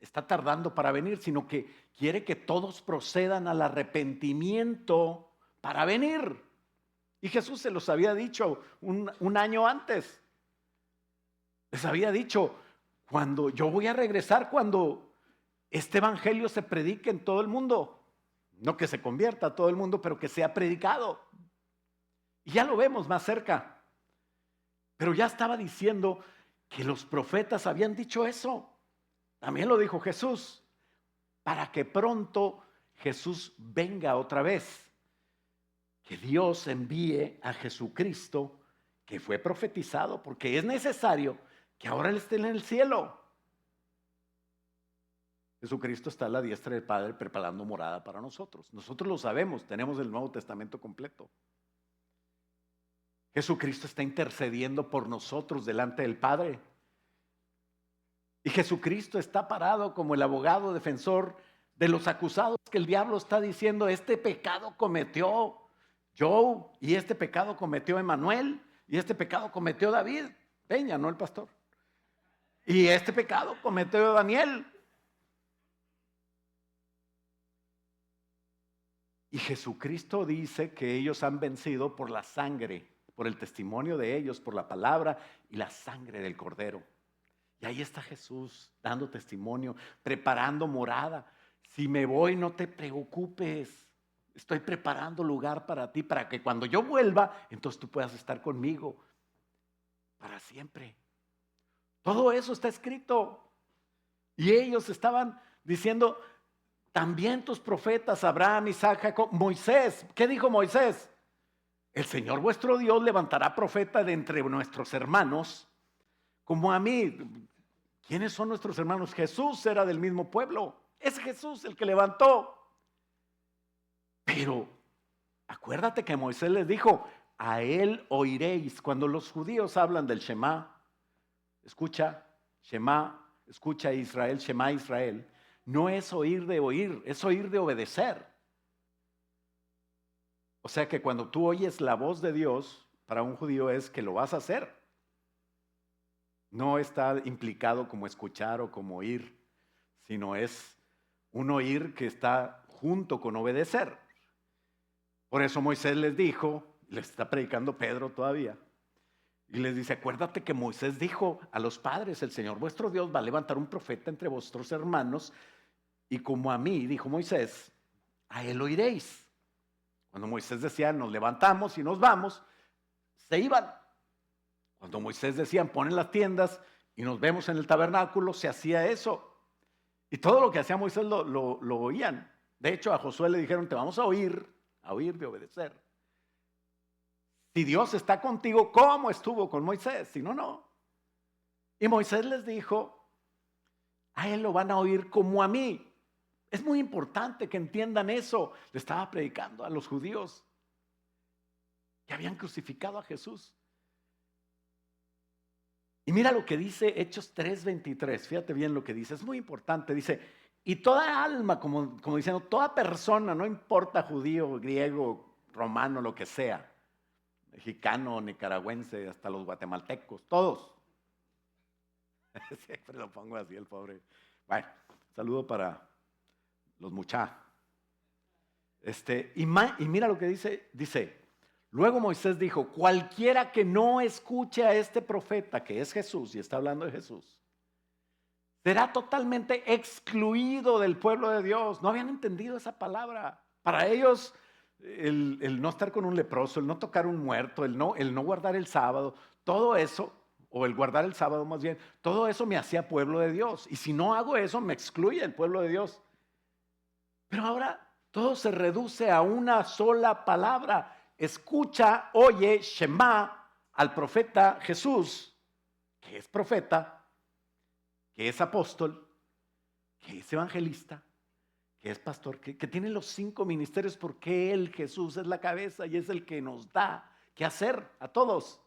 está tardando para venir, sino que quiere que todos procedan al arrepentimiento para venir. Y Jesús se los había dicho un año antes. Les había dicho, cuando yo voy a regresar, cuando este evangelio se predique en todo el mundo. No que se convierta a todo el mundo, pero que sea predicado. Y ya lo vemos más cerca. Pero ya estaba diciendo que los profetas habían dicho eso. También lo dijo Jesús. Para que pronto Jesús venga otra vez. Que Dios envíe a Jesucristo, que fue profetizado, porque es necesario que ahora Él esté en el cielo. Jesucristo está a la diestra del Padre preparando morada para nosotros. Nosotros lo sabemos, tenemos el Nuevo Testamento completo. Jesucristo está intercediendo por nosotros delante del Padre. Y Jesucristo está parado como el abogado defensor de los acusados que el diablo está diciendo, este pecado cometió Joe, y este pecado cometió Emanuel, y este pecado cometió David Peña, no el pastor. Y este pecado cometió Daniel. Y Jesucristo dice que ellos han vencido por la sangre, por el testimonio de ellos, por la palabra y la sangre del Cordero. Y ahí está Jesús dando testimonio, preparando morada. Si me voy, no te preocupes. Estoy preparando lugar para ti, para que cuando yo vuelva, entonces tú puedas estar conmigo para siempre. Todo eso está escrito. Y ellos estaban diciendo, también tus profetas, Abraham, Isaac, Jacob, Moisés. ¿Qué dijo Moisés? El Señor vuestro Dios levantará profeta de entre nuestros hermanos, como a mí. ¿Quiénes son nuestros hermanos? Jesús era del mismo pueblo. Es Jesús el que levantó. Pero acuérdate que Moisés les dijo, a él oiréis. Cuando los judíos hablan del Shema, escucha Israel, Shema Israel, no es oír de oír, es oír de obedecer. O sea que cuando tú oyes la voz de Dios, para un judío es que lo vas a hacer. No está implicado como escuchar o como oír, sino es un oír que está junto con obedecer. Por eso Moisés les dijo, les está predicando Pedro todavía, y les dice, acuérdate que Moisés dijo a los padres, el Señor vuestro Dios va a levantar un profeta entre vuestros hermanos, y como a mí, dijo Moisés, a él oiréis. Cuando Moisés decía, nos levantamos y nos vamos, se iban. Cuando Moisés decía, ponen las tiendas y nos vemos en el tabernáculo, se hacía eso. Y todo lo que hacía Moisés lo oían. De hecho, a Josué le dijeron, te vamos a oír de obedecer. Si Dios está contigo, ¿cómo estuvo con Moisés? Si no, no. Y Moisés les dijo, a él lo van a oír como a mí. Es muy importante que entiendan eso. Le estaba predicando a los judíos que habían crucificado a Jesús. Y mira lo que dice Hechos 3:23. Fíjate bien lo que dice. Es muy importante. Dice, y toda alma, como diciendo, toda persona, no importa judío, griego, romano, lo que sea, mexicano, nicaragüense, hasta los guatemaltecos, todos. Siempre lo pongo así el pobre. Bueno, saludo para los muchachos. Y mira lo que dice, luego Moisés dijo, cualquiera que no escuche a este profeta, que es Jesús, y está hablando de Jesús, será totalmente excluido del pueblo de Dios. No habían entendido esa palabra. Para ellos, el no estar con un leproso, el no tocar un muerto, el no guardar el sábado, todo eso, o el guardar el sábado más bien, todo eso me hacía pueblo de Dios. Y si no hago eso, me excluye el pueblo de Dios. Pero ahora todo se reduce a una sola palabra. Escucha, oye, Shema, al profeta Jesús, que es profeta, que es apóstol, que es evangelista, que es pastor, que tiene los 5 ministerios, porque Él, Jesús, es la cabeza y es el que nos da qué hacer a todos.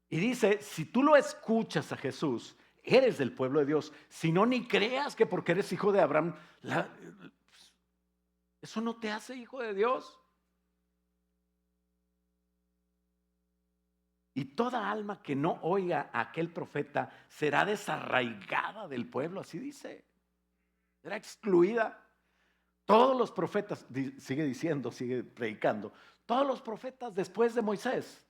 Y dice, si tú lo escuchas a Jesús, eres del pueblo de Dios. Si no, ni creas que porque eres hijo de Abraham, eso no te hace hijo de Dios. Y toda alma que no oiga a aquel profeta será desarraigada del pueblo, así dice. Será excluida. Todos los profetas, sigue diciendo, sigue predicando, todos los profetas después de Moisés,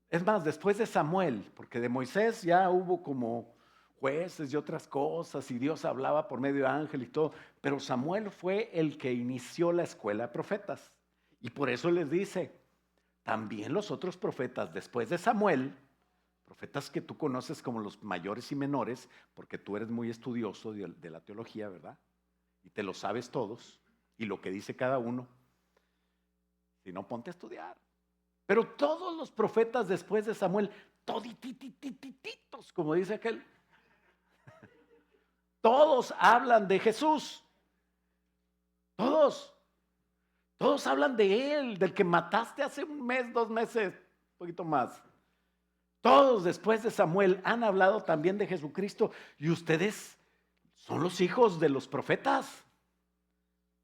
es más, después de Samuel, porque de Moisés ya hubo como jueces y otras cosas, y Dios hablaba por medio de ángel y todo, pero Samuel fue el que inició la escuela de profetas. Y por eso les dice, también los otros profetas después de Samuel, profetas que tú conoces como los mayores y menores, porque tú eres muy estudioso de la teología, ¿verdad? Y te lo sabes todos, y lo que dice cada uno. Si no, ponte a estudiar. Pero todos los profetas después de Samuel, todititititos, como dice aquel, todos hablan de Jesús. Todos hablan de Él, del que mataste hace 1 mes, 2 meses, un poquito más. Todos después de Samuel han hablado también de Jesucristo, y ustedes son los hijos de los profetas.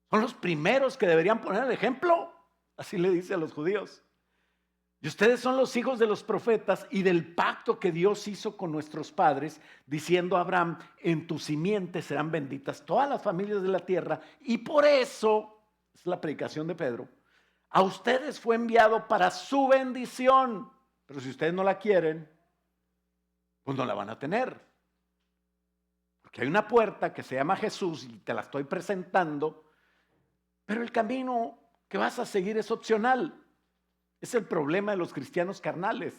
Son los primeros que deberían poner el ejemplo. Así le dice a los judíos. Y ustedes son los hijos de los profetas y del pacto que Dios hizo con nuestros padres, diciendo a Abraham, en tu simiente serán benditas todas las familias de la tierra. Y por eso, es la predicación de Pedro, a ustedes fue enviado para su bendición. Pero si ustedes no la quieren, pues no la van a tener. Porque hay una puerta que se llama Jesús y te la estoy presentando, pero el camino que vas a seguir es opcional. Es el problema de los cristianos carnales.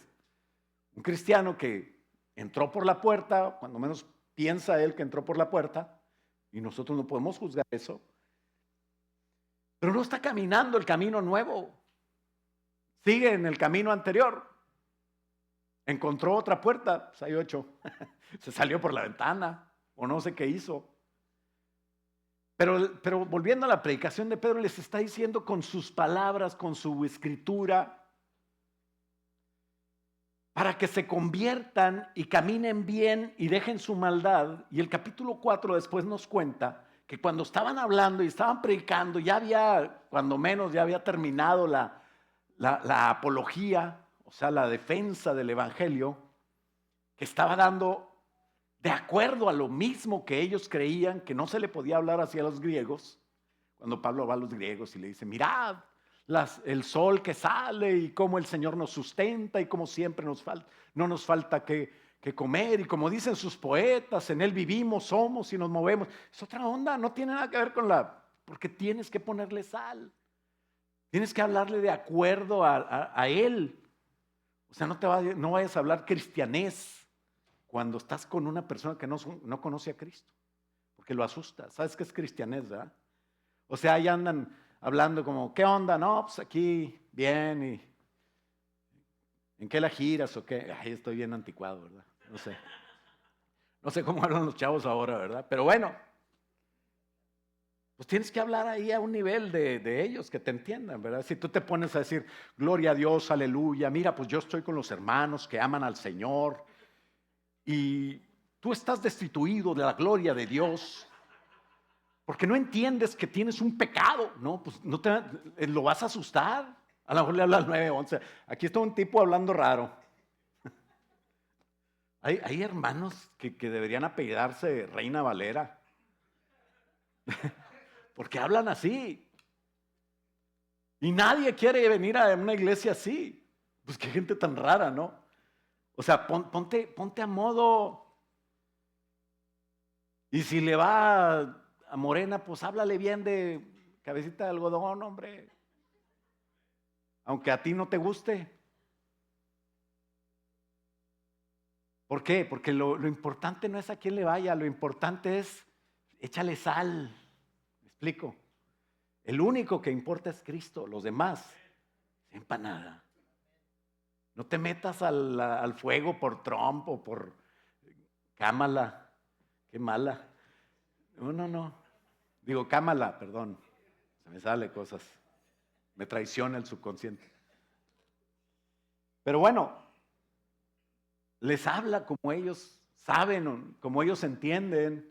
Un cristiano que entró por la puerta, cuando menos piensa él que entró por la puerta, y nosotros no podemos juzgar eso, pero no está caminando el camino nuevo. Sigue en el camino anterior. Encontró otra puerta, pues hay 8. Se salió por la ventana, o no sé qué hizo. Pero volviendo a la predicación de Pedro, les está diciendo con sus palabras, con su escritura, para que se conviertan y caminen bien y dejen su maldad. Y el capítulo 4 después nos cuenta que cuando estaban hablando y estaban predicando, ya había, cuando menos, ya había terminado la apología, o sea, la defensa del evangelio, que estaba dando de acuerdo a lo mismo que ellos creían, que no se le podía hablar así a los griegos. Cuando Pablo va a los griegos y le dice, mirad el sol que sale y cómo el Señor nos sustenta y cómo siempre no nos falta que comer, y como dicen sus poetas, en Él vivimos, somos y nos movemos. Es otra onda, no tiene nada que ver porque tienes que ponerle sal, tienes que hablarle de acuerdo a Él. O sea, no vayas a hablar cristianés cuando estás con una persona que no conoce a Cristo, porque lo asusta. ¿Sabes qué es cristianés, verdad? O sea, ahí andan hablando como, ¿qué onda? No, pues aquí bien, ¿En qué la giras o qué? Ay, estoy bien anticuado, ¿verdad? No sé. No sé cómo hablan los chavos ahora, ¿verdad? Pero bueno, pues tienes que hablar ahí a un nivel de ellos que te entiendan, ¿verdad? Si tú te pones a decir, gloria a Dios, aleluya, mira, pues yo estoy con los hermanos que aman al Señor y tú estás destituido de la gloria de Dios porque no entiendes que tienes un pecado, ¿no? Pues no te, lo vas a asustar. A lo mejor le habla al 911. Aquí está un tipo hablando raro. Hay hermanos que deberían apellidarse Reina Valera. Porque hablan así. Y nadie quiere venir a una iglesia así. Pues qué gente tan rara, ¿no? O sea, ponte a modo. Y si le va a Morena, pues háblale bien de cabecita de algodón, hombre. Aunque a ti no te guste. ¿Por qué? Porque lo importante no es a quién le vaya, lo importante es échale sal. ¿Me explico? El único que importa es Cristo, los demás, empanada. No te metas al fuego por Trump o por Kamala, qué mala. No. Digo Kamala, perdón, se me sale cosas, me traiciona el subconsciente. Pero bueno, les habla como ellos saben, como ellos entienden.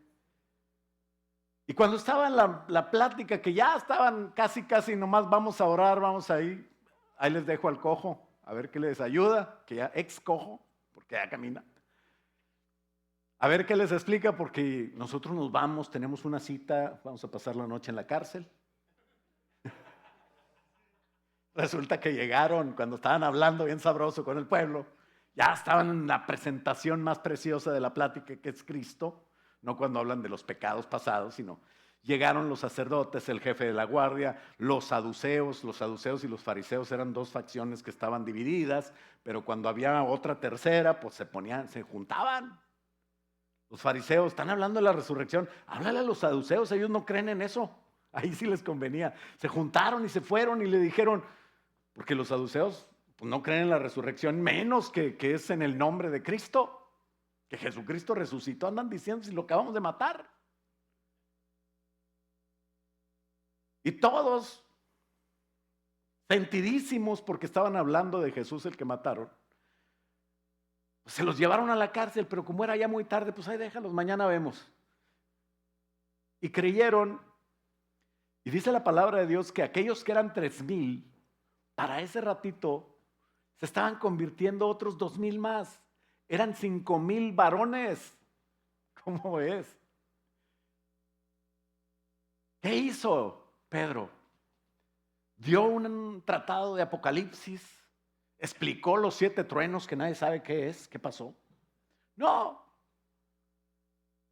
Y cuando estaba en la plática, que ya estaban casi nomás vamos a orar, vamos ahí les dejo al cojo, a ver qué les ayuda, que ya ex cojo, porque ya camina. A ver qué les explica, porque nosotros nos vamos, tenemos una cita, vamos a pasar la noche en la cárcel. Resulta que llegaron cuando estaban hablando bien sabroso con el pueblo, ya estaban en la presentación más preciosa de la plática, que es Cristo, no cuando hablan de los pecados pasados, sino llegaron los sacerdotes, el jefe de la guardia, los saduceos y los fariseos eran dos facciones que estaban divididas, pero cuando había otra tercera, pues se juntaban. Los fariseos están hablando de la resurrección, háblale a los saduceos, ellos no creen en eso, ahí sí les convenía. Se juntaron y se fueron y le dijeron, porque los saduceos pues, no creen en la resurrección, menos que es en el nombre de Cristo, que Jesucristo resucitó, andan diciendo si lo acabamos de matar. Y todos, sentidísimos porque estaban hablando de Jesús el que mataron, pues se los llevaron a la cárcel, pero como era ya muy tarde, pues ahí déjalos, mañana vemos. Y creyeron, y dice la palabra de Dios que aquellos que eran 3,000, para ese ratito, se estaban convirtiendo otros 2,000 más. Eran 5,000 varones. ¿Cómo es? ¿Qué hizo Pedro? Dio un tratado de Apocalipsis, explicó los 7 truenos que nadie sabe qué es, qué pasó. No,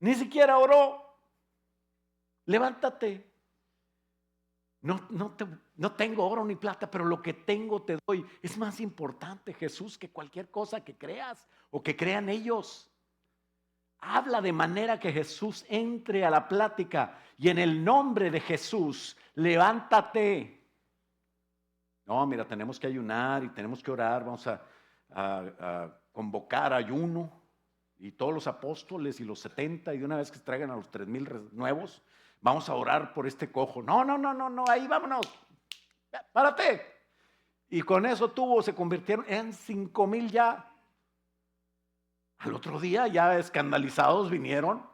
ni siquiera oró. Levántate. No tengo oro ni plata, pero lo que tengo te doy. Es más importante, Jesús, que cualquier cosa que creas o que crean ellos. Habla de manera que Jesús entre a la plática y en el nombre de Jesús, levántate. No, mira, tenemos que ayunar y tenemos que orar, vamos a convocar ayuno y todos los apóstoles y los 70 y de una vez que se traigan a los 3,000 nuevos, vamos a orar por este cojo. No, ahí vámonos, párate. Y con eso se convirtieron en 5,000 ya. Al otro día ya escandalizados vinieron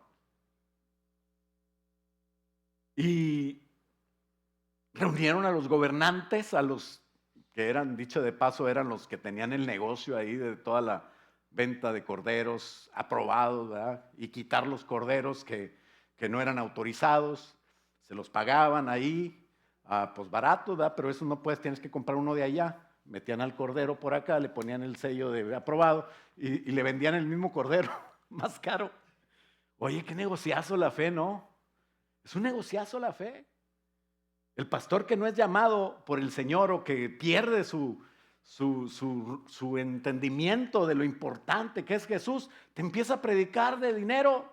y reunieron a los gobernantes, a los que eran, dicho de paso, eran los que tenían el negocio ahí de toda la venta de corderos aprobados, ¿verdad? Y quitar los corderos que no eran autorizados, se los pagaban ahí, pues barato, ¿verdad? Pero eso no puedes, tienes que comprar uno de allá. Metían al cordero por acá, le ponían el sello de aprobado y le vendían el mismo cordero, más caro. Oye, qué negociazo la fe, ¿no? Es un negociazo la fe. El pastor que no es llamado por el Señor o que pierde su entendimiento de lo importante que es Jesús, te empieza a predicar de dinero.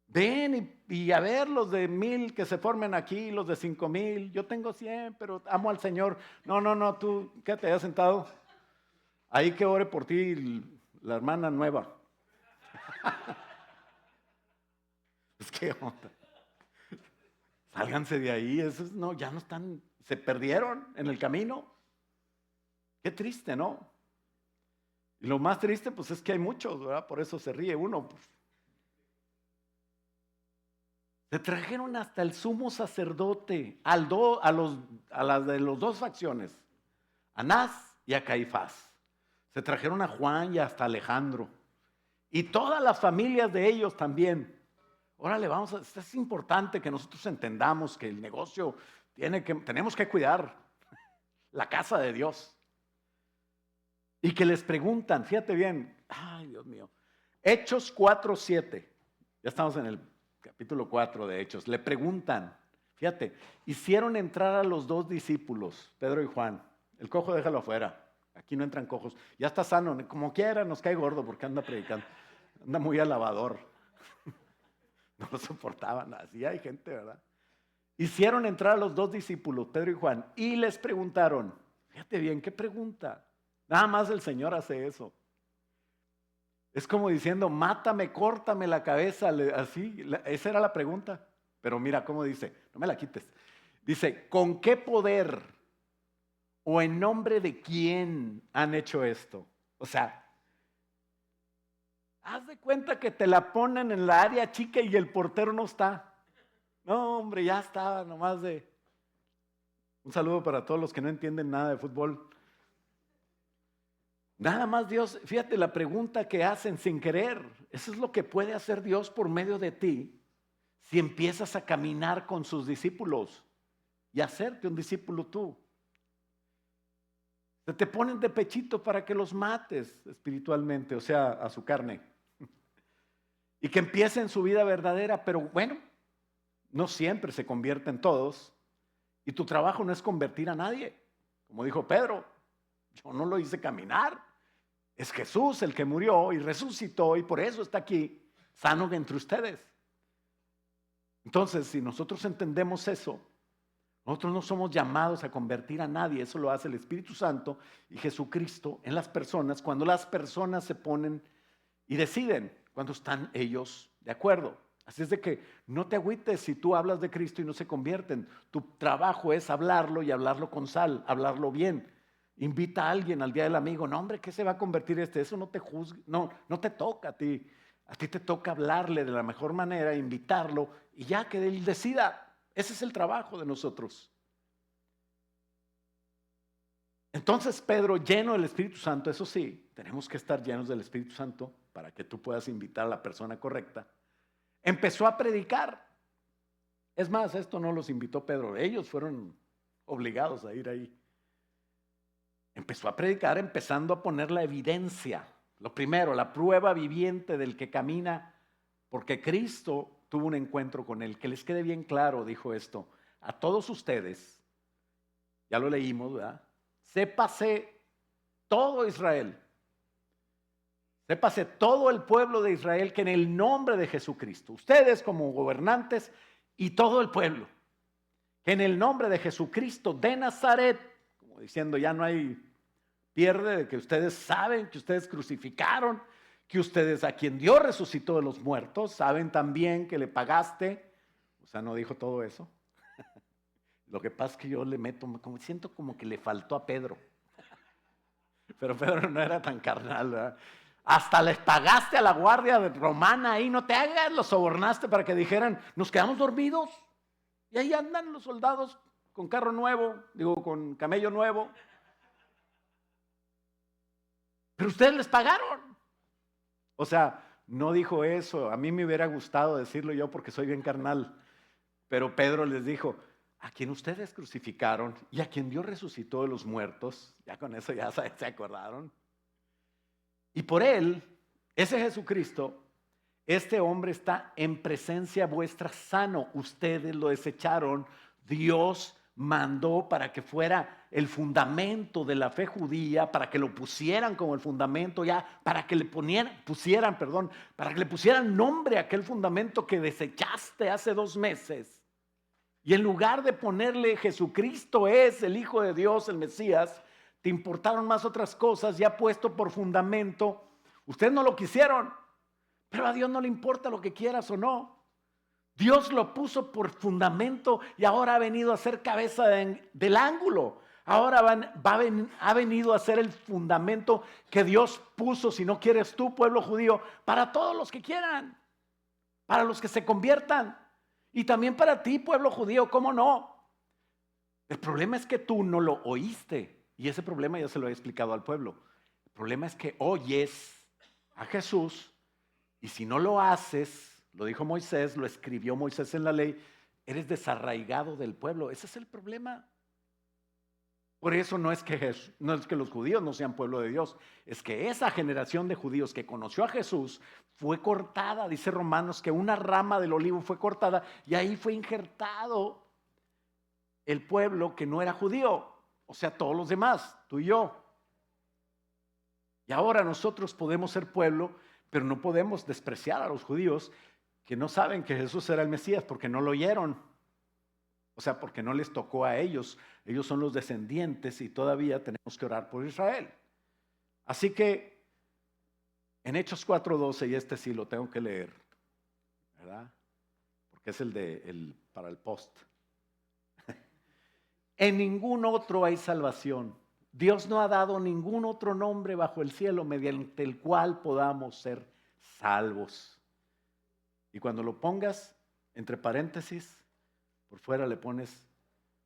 Ven y a ver los de 1,000 que se formen aquí, los de 5,000. Yo tengo 100, pero amo al Señor. No, tú quédate ya sentado. Ahí que ore por ti la hermana nueva. Es que onda. Sálganse de ahí, esos no, ya no están, se perdieron en el camino. Qué triste, ¿no? Y lo más triste, pues es que hay muchos, ¿verdad? Por eso se ríe uno. Pues. Se trajeron hasta el sumo sacerdote, a las de las dos facciones, a Anás y a Caifás. Se trajeron a Juan y hasta Alejandro. Y todas las familias de ellos también. Órale, es importante que nosotros entendamos que el negocio tenemos que cuidar la casa de Dios. Y que les preguntan, fíjate bien, ay Dios mío, Hechos 4:7, ya estamos en el capítulo 4 de Hechos, le preguntan, fíjate, hicieron entrar a los dos discípulos, Pedro y Juan, el cojo déjalo afuera, aquí no entran cojos, ya está sano, como quiera nos cae gordo porque anda predicando, anda muy alabador, no lo soportaban, así hay gente, ¿verdad? Hicieron entrar a los dos discípulos, Pedro y Juan, y les preguntaron, fíjate bien, ¿qué pregunta? Nada más el Señor hace eso. Es como diciendo, mátame, córtame la cabeza, así, esa era la pregunta. Pero mira cómo dice, no me la quites. Dice, ¿con qué poder o en nombre de quién han hecho esto? O sea, haz de cuenta que te la ponen en la área chica y el portero no está. No, hombre, ya estaba nomás de... Un saludo para todos los que no entienden nada de fútbol. Nada más Dios, fíjate la pregunta que hacen sin querer. Eso es lo que puede hacer Dios por medio de ti si empiezas a caminar con sus discípulos y hacerte un discípulo tú. Se te ponen de pechito para que los mates espiritualmente, o sea, a su carne. Y que empiecen su vida verdadera, pero bueno, no siempre se convierten todos. Y tu trabajo no es convertir a nadie. Como dijo Pedro, yo no lo hice caminar. Es Jesús el que murió y resucitó y por eso está aquí, sano entre ustedes. Entonces, si nosotros entendemos eso, nosotros no somos llamados a convertir a nadie. Eso lo hace el Espíritu Santo y Jesucristo en las personas, cuando las personas se ponen y deciden, cuando están ellos de acuerdo. Así es de que no te agüites si tú hablas de Cristo y no se convierten. Tu trabajo es hablarlo y hablarlo con sal, hablarlo bien. Invita a alguien al día del amigo. No, hombre, ¿qué se va a convertir este? Eso no te juzgue, no te toca a ti. A ti te toca hablarle de la mejor manera, invitarlo y ya que él decida. Ese es el trabajo de nosotros. Entonces Pedro, lleno del Espíritu Santo, eso sí, tenemos que estar llenos del Espíritu Santo para que tú puedas invitar a la persona correcta. Empezó a predicar. Es más, esto no los invitó Pedro, ellos fueron obligados a ir ahí. Empezó a predicar empezando a poner la evidencia. Lo primero, la prueba viviente del que camina, porque Cristo tuvo un encuentro con él. Que les quede bien claro, dijo esto, a todos ustedes, ya lo leímos, ¿verdad? Sépase todo Israel, sépase todo el pueblo de Israel que en el nombre de Jesucristo, ustedes como gobernantes y todo el pueblo, que en el nombre de Jesucristo de Nazaret, como diciendo ya no hay pierde, de que ustedes saben que ustedes crucificaron, que ustedes a quien Dios resucitó de los muertos, saben también que le pagaste, o sea, no dijo todo eso. Lo que pasa es que yo le meto, siento como que le faltó a Pedro, pero Pedro no era tan carnal, ¿verdad? Hasta les pagaste a la guardia romana ahí, no te hagas, los sobornaste para que dijeran, nos quedamos dormidos, y ahí andan los soldados con carro nuevo, con camello nuevo. Pero ustedes les pagaron. O sea, no dijo eso. A mí me hubiera gustado decirlo yo porque soy bien carnal. Pero Pedro les dijo, a quien ustedes crucificaron y a quien Dios resucitó de los muertos, ya con eso ya se acordaron. Y por él, ese Jesucristo, este hombre está en presencia vuestra sano. Ustedes lo desecharon. Dios mandó para que fuera el fundamento de la fe judía, para que lo pusieran como el fundamento ya, para que le pusieran nombre a aquel fundamento que desechaste hace 2 meses. Y en lugar de ponerle Jesucristo es el Hijo de Dios, el Mesías, te importaron más otras cosas, ya puesto por fundamento. Ustedes no lo quisieron, pero a Dios no le importa lo que quieras o no. Dios lo puso por fundamento y ahora ha venido a ser cabeza del ángulo. Ahora ha venido a ser el fundamento que Dios puso, si no quieres tú, pueblo judío, para todos los que quieran, para los que se conviertan. Y también para ti, pueblo judío, ¿cómo no? El problema es que tú no lo oíste. Y ese problema ya se lo he explicado al pueblo. El problema es que oyes a Jesús y si no lo haces, lo dijo Moisés, lo escribió Moisés en la ley, eres desarraigado del pueblo. Ese es el problema. Por eso no es que los judíos no sean pueblo de Dios, es que esa generación de judíos que conoció a Jesús fue cortada. Dice Romanos que una rama del olivo fue cortada y ahí fue injertado el pueblo que no era judío, o sea, todos los demás, tú y yo. Y ahora nosotros podemos ser pueblo, pero no podemos despreciar a los judíos que no saben que Jesús era el Mesías porque no lo oyeron. O sea, porque no les tocó a ellos. Ellos son los descendientes y todavía tenemos que orar por Israel. Así que en Hechos 4:12, y este sí lo tengo que leer, ¿verdad? Porque es para el post. En ningún otro hay salvación. Dios no ha dado ningún otro nombre bajo el cielo mediante el cual podamos ser salvos. Y cuando lo pongas entre paréntesis, por fuera le pones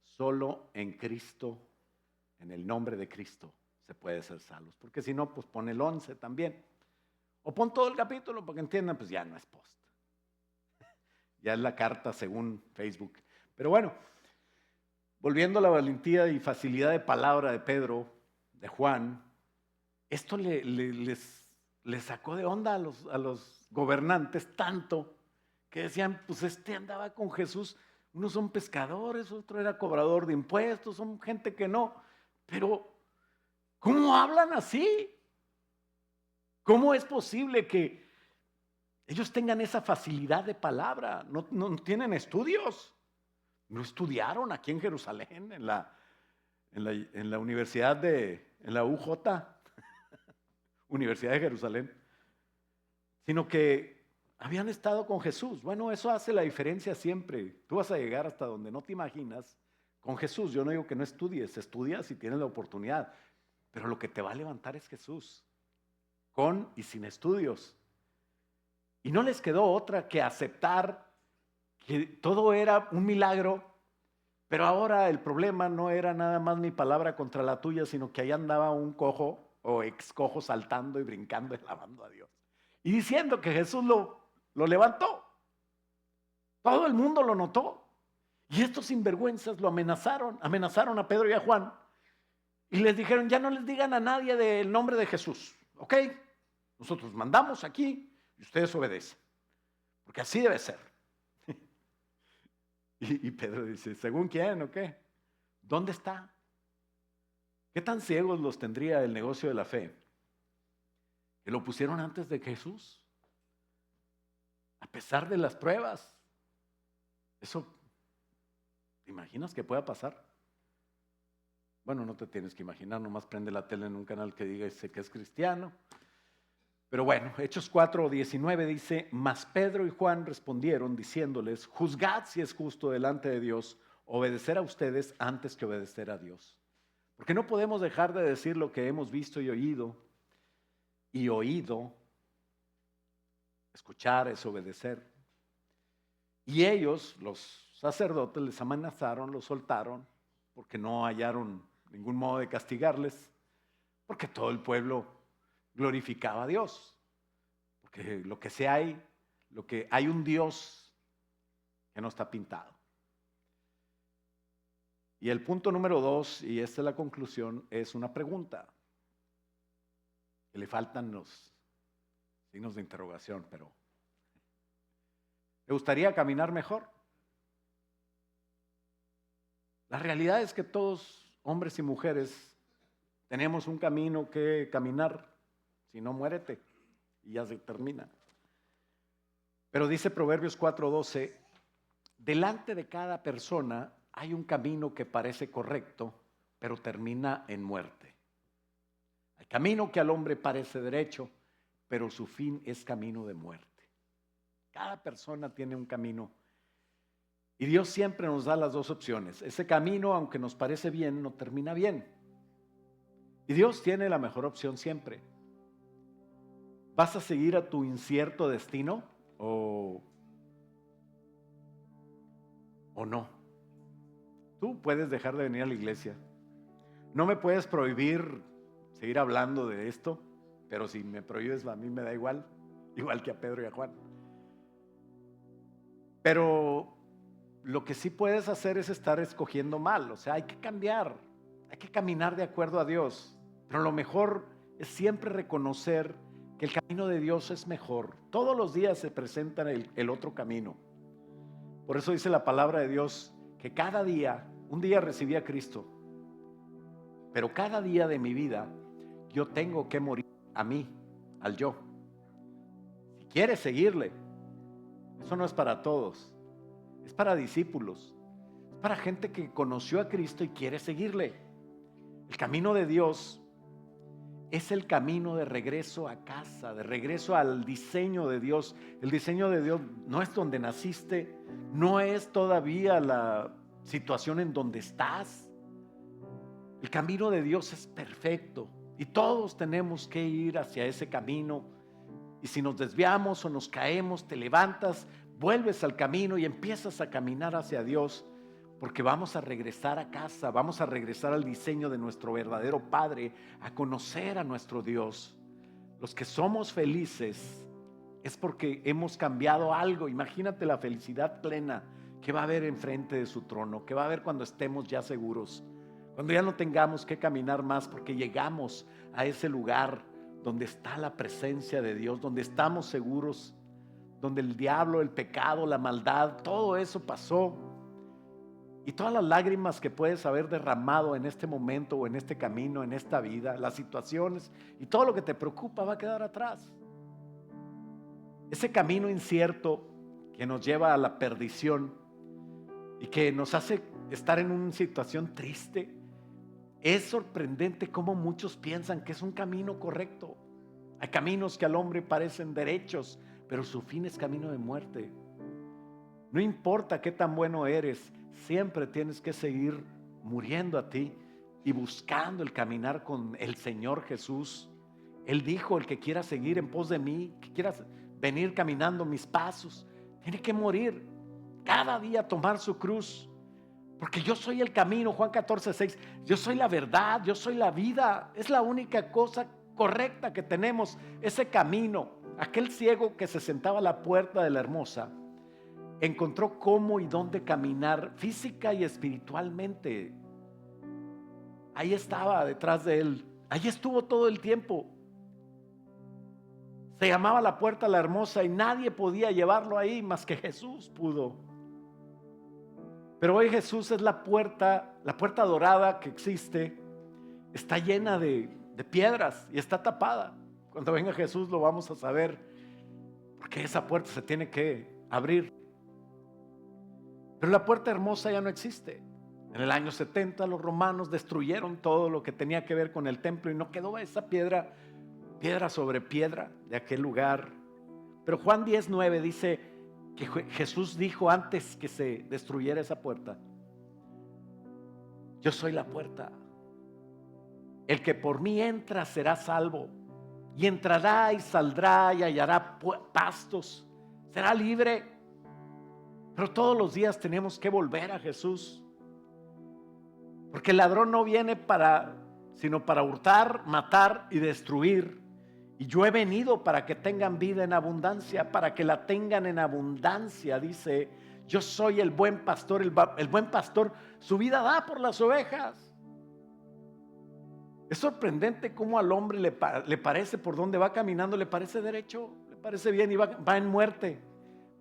solo en Cristo, en el nombre de Cristo se puede ser salvos. Porque si no, pues pon el 11 también. O pon todo el capítulo para que entiendan, pues ya no es post. Ya es la carta según Facebook. Pero bueno, volviendo a la valentía y facilidad de palabra de Pedro, de Juan, esto les sacó de onda a los gobernantes tanto que decían, pues este andaba con Jesús, unos son pescadores, otro era cobrador de impuestos, son gente que no, pero ¿cómo hablan así? ¿Cómo es posible que ellos tengan esa facilidad de palabra? No tienen estudios. No estudiaron aquí en Jerusalén, en la universidad en la UJ, Universidad de Jerusalén, sino que habían estado con Jesús. Bueno, eso hace la diferencia siempre. Tú vas a llegar hasta donde no te imaginas con Jesús. Yo no digo que no estudies, estudia si tienes la oportunidad, pero lo que te va a levantar es Jesús, con y sin estudios. Y no les quedó otra que aceptar que todo era un milagro, pero ahora el problema no era nada más mi palabra contra la tuya, sino que ahí andaba un cojo o ex cojo saltando y brincando y alabando a Dios. Y diciendo que Jesús lo levantó. Todo el mundo lo notó. Y estos sinvergüenzas lo amenazaron a Pedro y a Juan. Y les dijeron, ya no les digan a nadie del nombre de Jesús, ¿ok? Nosotros mandamos aquí y ustedes obedecen. Porque así debe ser. Y Pedro dice, ¿según quién o qué? ¿Dónde está? ¿Qué tan ciegos los tendría el negocio de la fe? Que lo pusieron antes de Jesús. A pesar de las pruebas. Eso, ¿te imaginas que pueda pasar? Bueno, no te tienes que imaginar, nomás prende la tele en un canal que diga que es cristiano. Pero bueno, Hechos 4:19 dice, mas Pedro y Juan respondieron diciéndoles, juzgad si es justo delante de Dios obedecer a ustedes antes que obedecer a Dios. Porque no podemos dejar de decir lo que hemos visto y oído. Escuchar es obedecer. Y ellos, los sacerdotes, les amenazaron, los soltaron, porque no hallaron ningún modo de castigarles, porque todo el pueblo glorificaba a Dios. Porque lo que hay un Dios que no está pintado. Y el punto número 2, y esta es la conclusión, es una pregunta. Que le faltan los signos de interrogación, pero ¿te gustaría caminar mejor? La realidad es que todos, hombres y mujeres, tenemos un camino que caminar. Si no, muérete y ya se termina. Pero dice Proverbios 4:12, delante de cada persona hay un camino que parece correcto, pero termina en muerte. Hay camino que al hombre parece derecho, pero su fin es camino de muerte. Cada persona tiene un camino. Y Dios siempre nos da las dos opciones. Ese camino, aunque nos parece bien, no termina bien. Y Dios tiene la mejor opción siempre. ¿Vas a seguir a tu incierto destino o no? Tú puedes dejar de venir a la iglesia. No me puedes prohibir seguir hablando de esto, pero si me prohíbes, a mí me da igual que a Pedro y a Juan. Pero lo que sí puedes hacer es estar escogiendo mal. O sea, hay que cambiar, hay que caminar de acuerdo a Dios. Pero lo mejor es siempre reconocer que el camino de Dios es mejor. Todos los días se presenta el otro camino. Por eso dice la palabra de Dios que cada día, un día recibí a Cristo, pero cada día de mi vida yo tengo que morir a mí, al yo. Si quieres seguirle, eso no es para todos, es para discípulos, es para gente que conoció a Cristo y quiere seguirle. El camino de Dios es el camino de regreso a casa, de regreso al diseño de Dios. El diseño de Dios no es donde naciste, no es todavía la situación en donde estás. El camino de Dios es perfecto y todos tenemos que ir hacia ese camino. Y si nos desviamos o nos caemos, te levantas, vuelves al camino y empiezas a caminar hacia Dios, porque vamos a regresar a casa, vamos a regresar al diseño de nuestro verdadero Padre, a conocer a nuestro Dios. Los que somos felices es porque hemos cambiado algo. Imagínate la felicidad plena que va a haber enfrente de su trono, que va a haber cuando estemos ya seguros, cuando ya no tengamos que caminar más, porque llegamos a ese lugar donde está la presencia de Dios, donde estamos seguros, donde el diablo, el pecado, la maldad, todo eso pasó. Y todas las lágrimas que puedes haber derramado en este momento o en este camino, en esta vida, las situaciones y todo lo que te preocupa va a quedar atrás. Ese camino incierto que nos lleva a la perdición y que nos hace estar en una situación triste, es sorprendente cómo muchos piensan que es un camino correcto. Hay caminos que al hombre parecen derechos, pero su fin es camino de muerte. No importa qué tan bueno eres, siempre tienes que seguir muriendo a ti y buscando el caminar con el Señor Jesús. Él dijo: el que quiera seguir en pos de mí, que quiera venir caminando mis pasos, tiene que morir cada día, tomar su cruz. Porque yo soy el camino, Juan 14:6, yo soy la verdad, yo soy la vida. Es la única cosa correcta que tenemos, ese camino. Aquel ciego que se sentaba a la puerta de la hermosa encontró cómo y dónde caminar física y espiritualmente. Ahí estaba detrás de él, ahí estuvo todo el tiempo. Se llamaba la puerta la hermosa y nadie podía llevarlo ahí más que Jesús pudo. Pero hoy Jesús es la puerta dorada que existe. Está llena de piedras y está tapada. Cuando venga Jesús lo vamos a saber, porque esa puerta se tiene que abrir. Pero la puerta hermosa ya no existe. En el año 70 los romanos destruyeron todo lo que tenía que ver con el templo y no quedó esa piedra sobre piedra de aquel lugar. Pero Juan 10:9 dice que Jesús dijo antes que se destruyera esa puerta: yo soy la puerta. El que por mí entra será salvo, y entrará y saldrá y hallará pastos, será libre. Pero todos los días tenemos que volver a Jesús, porque el ladrón no viene sino para hurtar, matar y destruir. Y yo he venido para que tengan vida en abundancia, para que la tengan en abundancia. Dice: yo soy el buen pastor. El buen pastor su vida da por las ovejas. Es sorprendente cómo al hombre le parece, por donde va caminando, le parece derecho, le parece bien y va en muerte.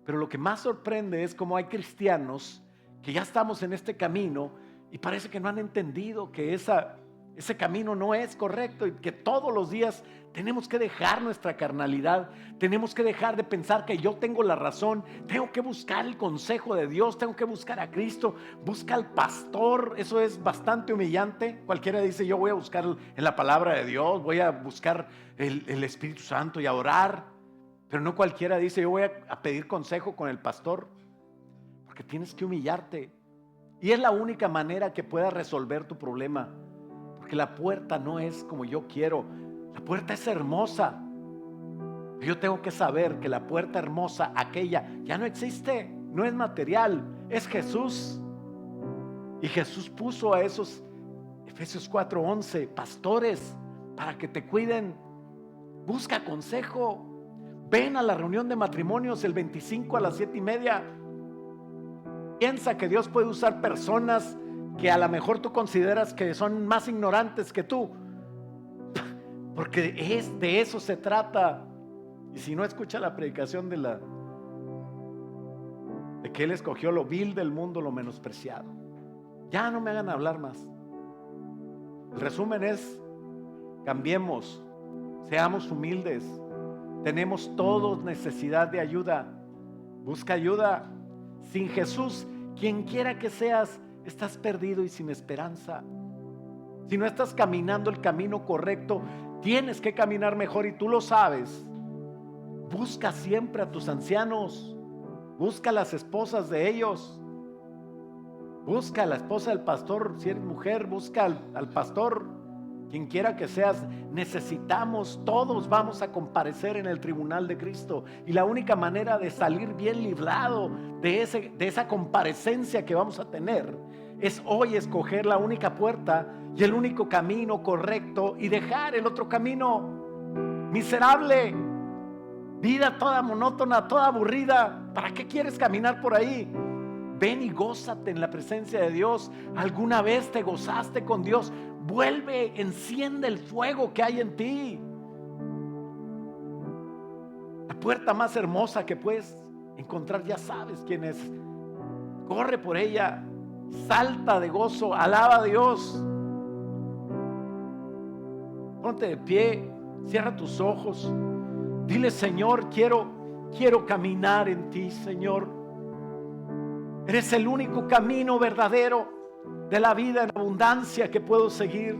Pero lo que más sorprende es cómo hay cristianos que ya estamos en este camino y parece que no han entendido que esa ese camino no es correcto y que todos los días tenemos que dejar nuestra carnalidad, tenemos que dejar de pensar que yo tengo la razón, tengo que buscar el consejo de Dios, tengo que buscar a Cristo, busca al pastor. Eso es bastante humillante. Cualquiera dice, yo voy a buscar en la palabra de Dios, voy a buscar el Espíritu Santo y a orar, pero no cualquiera dice, yo voy a pedir consejo con el pastor, porque tienes que humillarte y es la única manera que puedas resolver tu problema, porque la puerta no es como yo quiero. La puerta es hermosa. Yo tengo que saber que la puerta hermosa, aquella, ya no existe, no es material, es Jesús. Y Jesús puso a esos, Efesios 4:11, pastores para que te cuiden. Busca consejo. Ven a la reunión de matrimonios el 25 a las 7:30. Piensa que Dios puede usar personas que a lo mejor tú consideras que son más ignorantes que tú, porque de eso se trata. Y si no, escucha la predicación de que Él escogió lo vil del mundo, lo menospreciado. Ya no me hagan hablar más. El resumen es: cambiemos, seamos humildes. Tenemos todos necesidad de ayuda. Busca ayuda. Sin Jesús, quien quiera que seas, estás perdido y sin esperanza. Si no estás caminando el camino correcto, tienes que caminar mejor y tú lo sabes. Busca siempre a tus ancianos. Busca a las esposas de ellos. Busca a la esposa del pastor. Si eres mujer, busca al pastor. Quien quiera que seas, necesitamos, todos vamos a comparecer en el tribunal de Cristo. Y la única manera de salir bien librado de esa comparecencia que vamos a tener es hoy escoger la única puerta y el único camino correcto y dejar el otro camino miserable, vida toda monótona, toda aburrida. ¿Para qué quieres caminar por ahí? Ven y gózate en la presencia de Dios. ¿Alguna vez te gozaste con Dios? Vuelve, enciende el fuego que hay en ti. La puerta más hermosa que puedes encontrar, ya sabes quién es. Corre por ella, salta de gozo, alaba a Dios. Ponte de pie, cierra tus ojos. Dile: Señor, quiero caminar en ti, Señor. Eres el único camino verdadero de la vida en abundancia que puedo seguir.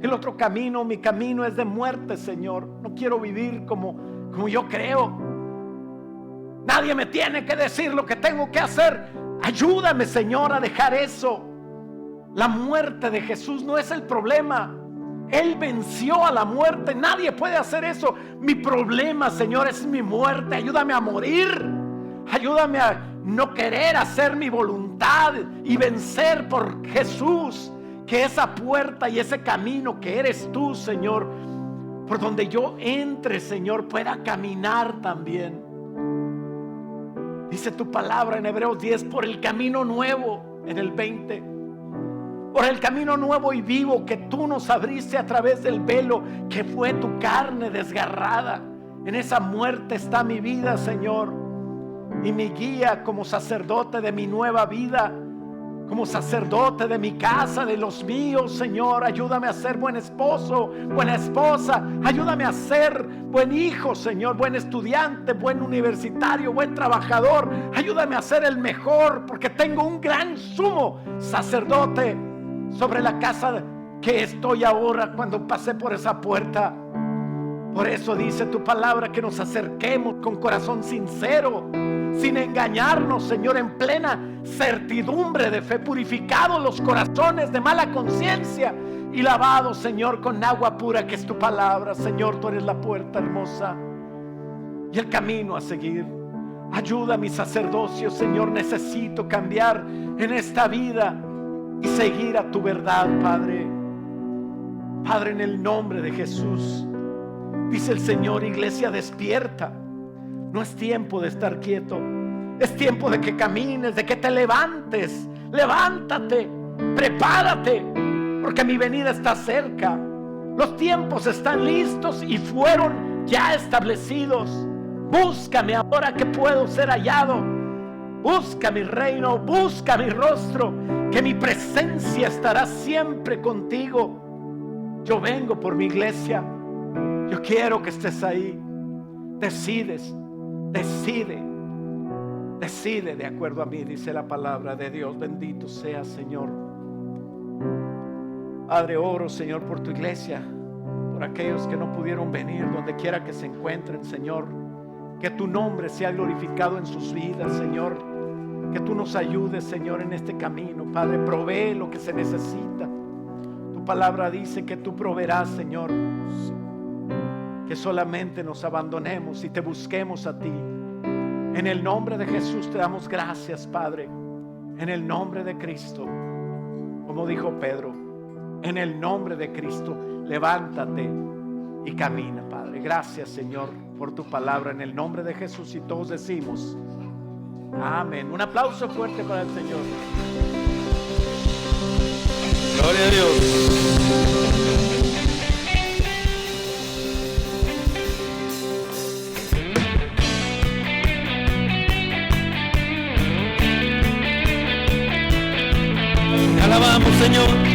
El otro camino, mi camino es de muerte, Señor. No quiero vivir como yo creo. Nadie me tiene que decir lo que tengo que hacer. Ayúdame, Señor, a dejar eso. La muerte de Jesús no es el problema. Él venció a la muerte. Nadie puede hacer eso. Mi problema, Señor, es mi muerte. Ayúdame a morir. Ayúdame a no querer hacer mi voluntad y vencer por Jesús, que esa puerta y ese camino que eres tú, Señor, por donde yo entre, Señor, pueda caminar también. Dice tu palabra en Hebreos 10, por el camino nuevo, en el 20, por el camino nuevo y vivo que tú nos abriste a través del velo que fue tu carne desgarrada. En esa muerte está mi vida, Señor, y mi guía como sacerdote de mi nueva vida, como sacerdote de mi casa, de los míos, Señor. Ayúdame a ser buen esposo, buena esposa. Ayúdame a ser buen hijo, Señor, buen estudiante, buen universitario, buen trabajador. Ayúdame a ser el mejor, porque tengo un gran sumo sacerdote sobre la casa que estoy ahora cuando pasé por esa puerta. Por eso dice tu palabra que nos acerquemos con corazón sincero, sin engañarnos, Señor, en plena certidumbre de fe, purificados los corazones de mala conciencia y lavados, Señor, con agua pura, que es tu palabra. Señor, tú eres la puerta hermosa y el camino a seguir. Ayuda a mi sacerdocio, Señor. Necesito cambiar en esta vida y seguir a tu verdad, Padre. Padre, en el nombre de Jesús. Dice el Señor: iglesia, despierta. No es tiempo de estar quieto. Es tiempo de que camines, de que te levantes. Levántate, prepárate, porque mi venida está cerca. Los tiempos están listos y fueron ya establecidos. Búscame ahora que puedo ser hallado. Busca mi reino, busca mi rostro, que mi presencia estará siempre contigo. Yo vengo por mi iglesia. Yo quiero que estés ahí. Decide de acuerdo a mí, dice la palabra de Dios. Bendito sea, Señor. Padre, oro, Señor, por tu iglesia, por aquellos que no pudieron venir, donde quiera que se encuentren, Señor. Que tu nombre sea glorificado en sus vidas, Señor. Que tú nos ayudes, Señor, en este camino. Padre, provee lo que se necesita. Tu palabra dice que tú proveerás, Señor. Que solamente nos abandonemos y te busquemos a ti. En el nombre de Jesús te damos gracias, Padre. En el nombre de Cristo, como dijo Pedro, en el nombre de Cristo, levántate y camina, Padre. Gracias, Señor, por tu palabra. En el nombre de Jesús, y todos decimos amén. Un aplauso fuerte para el Señor. Gloria a Dios. Alabamos, Señor.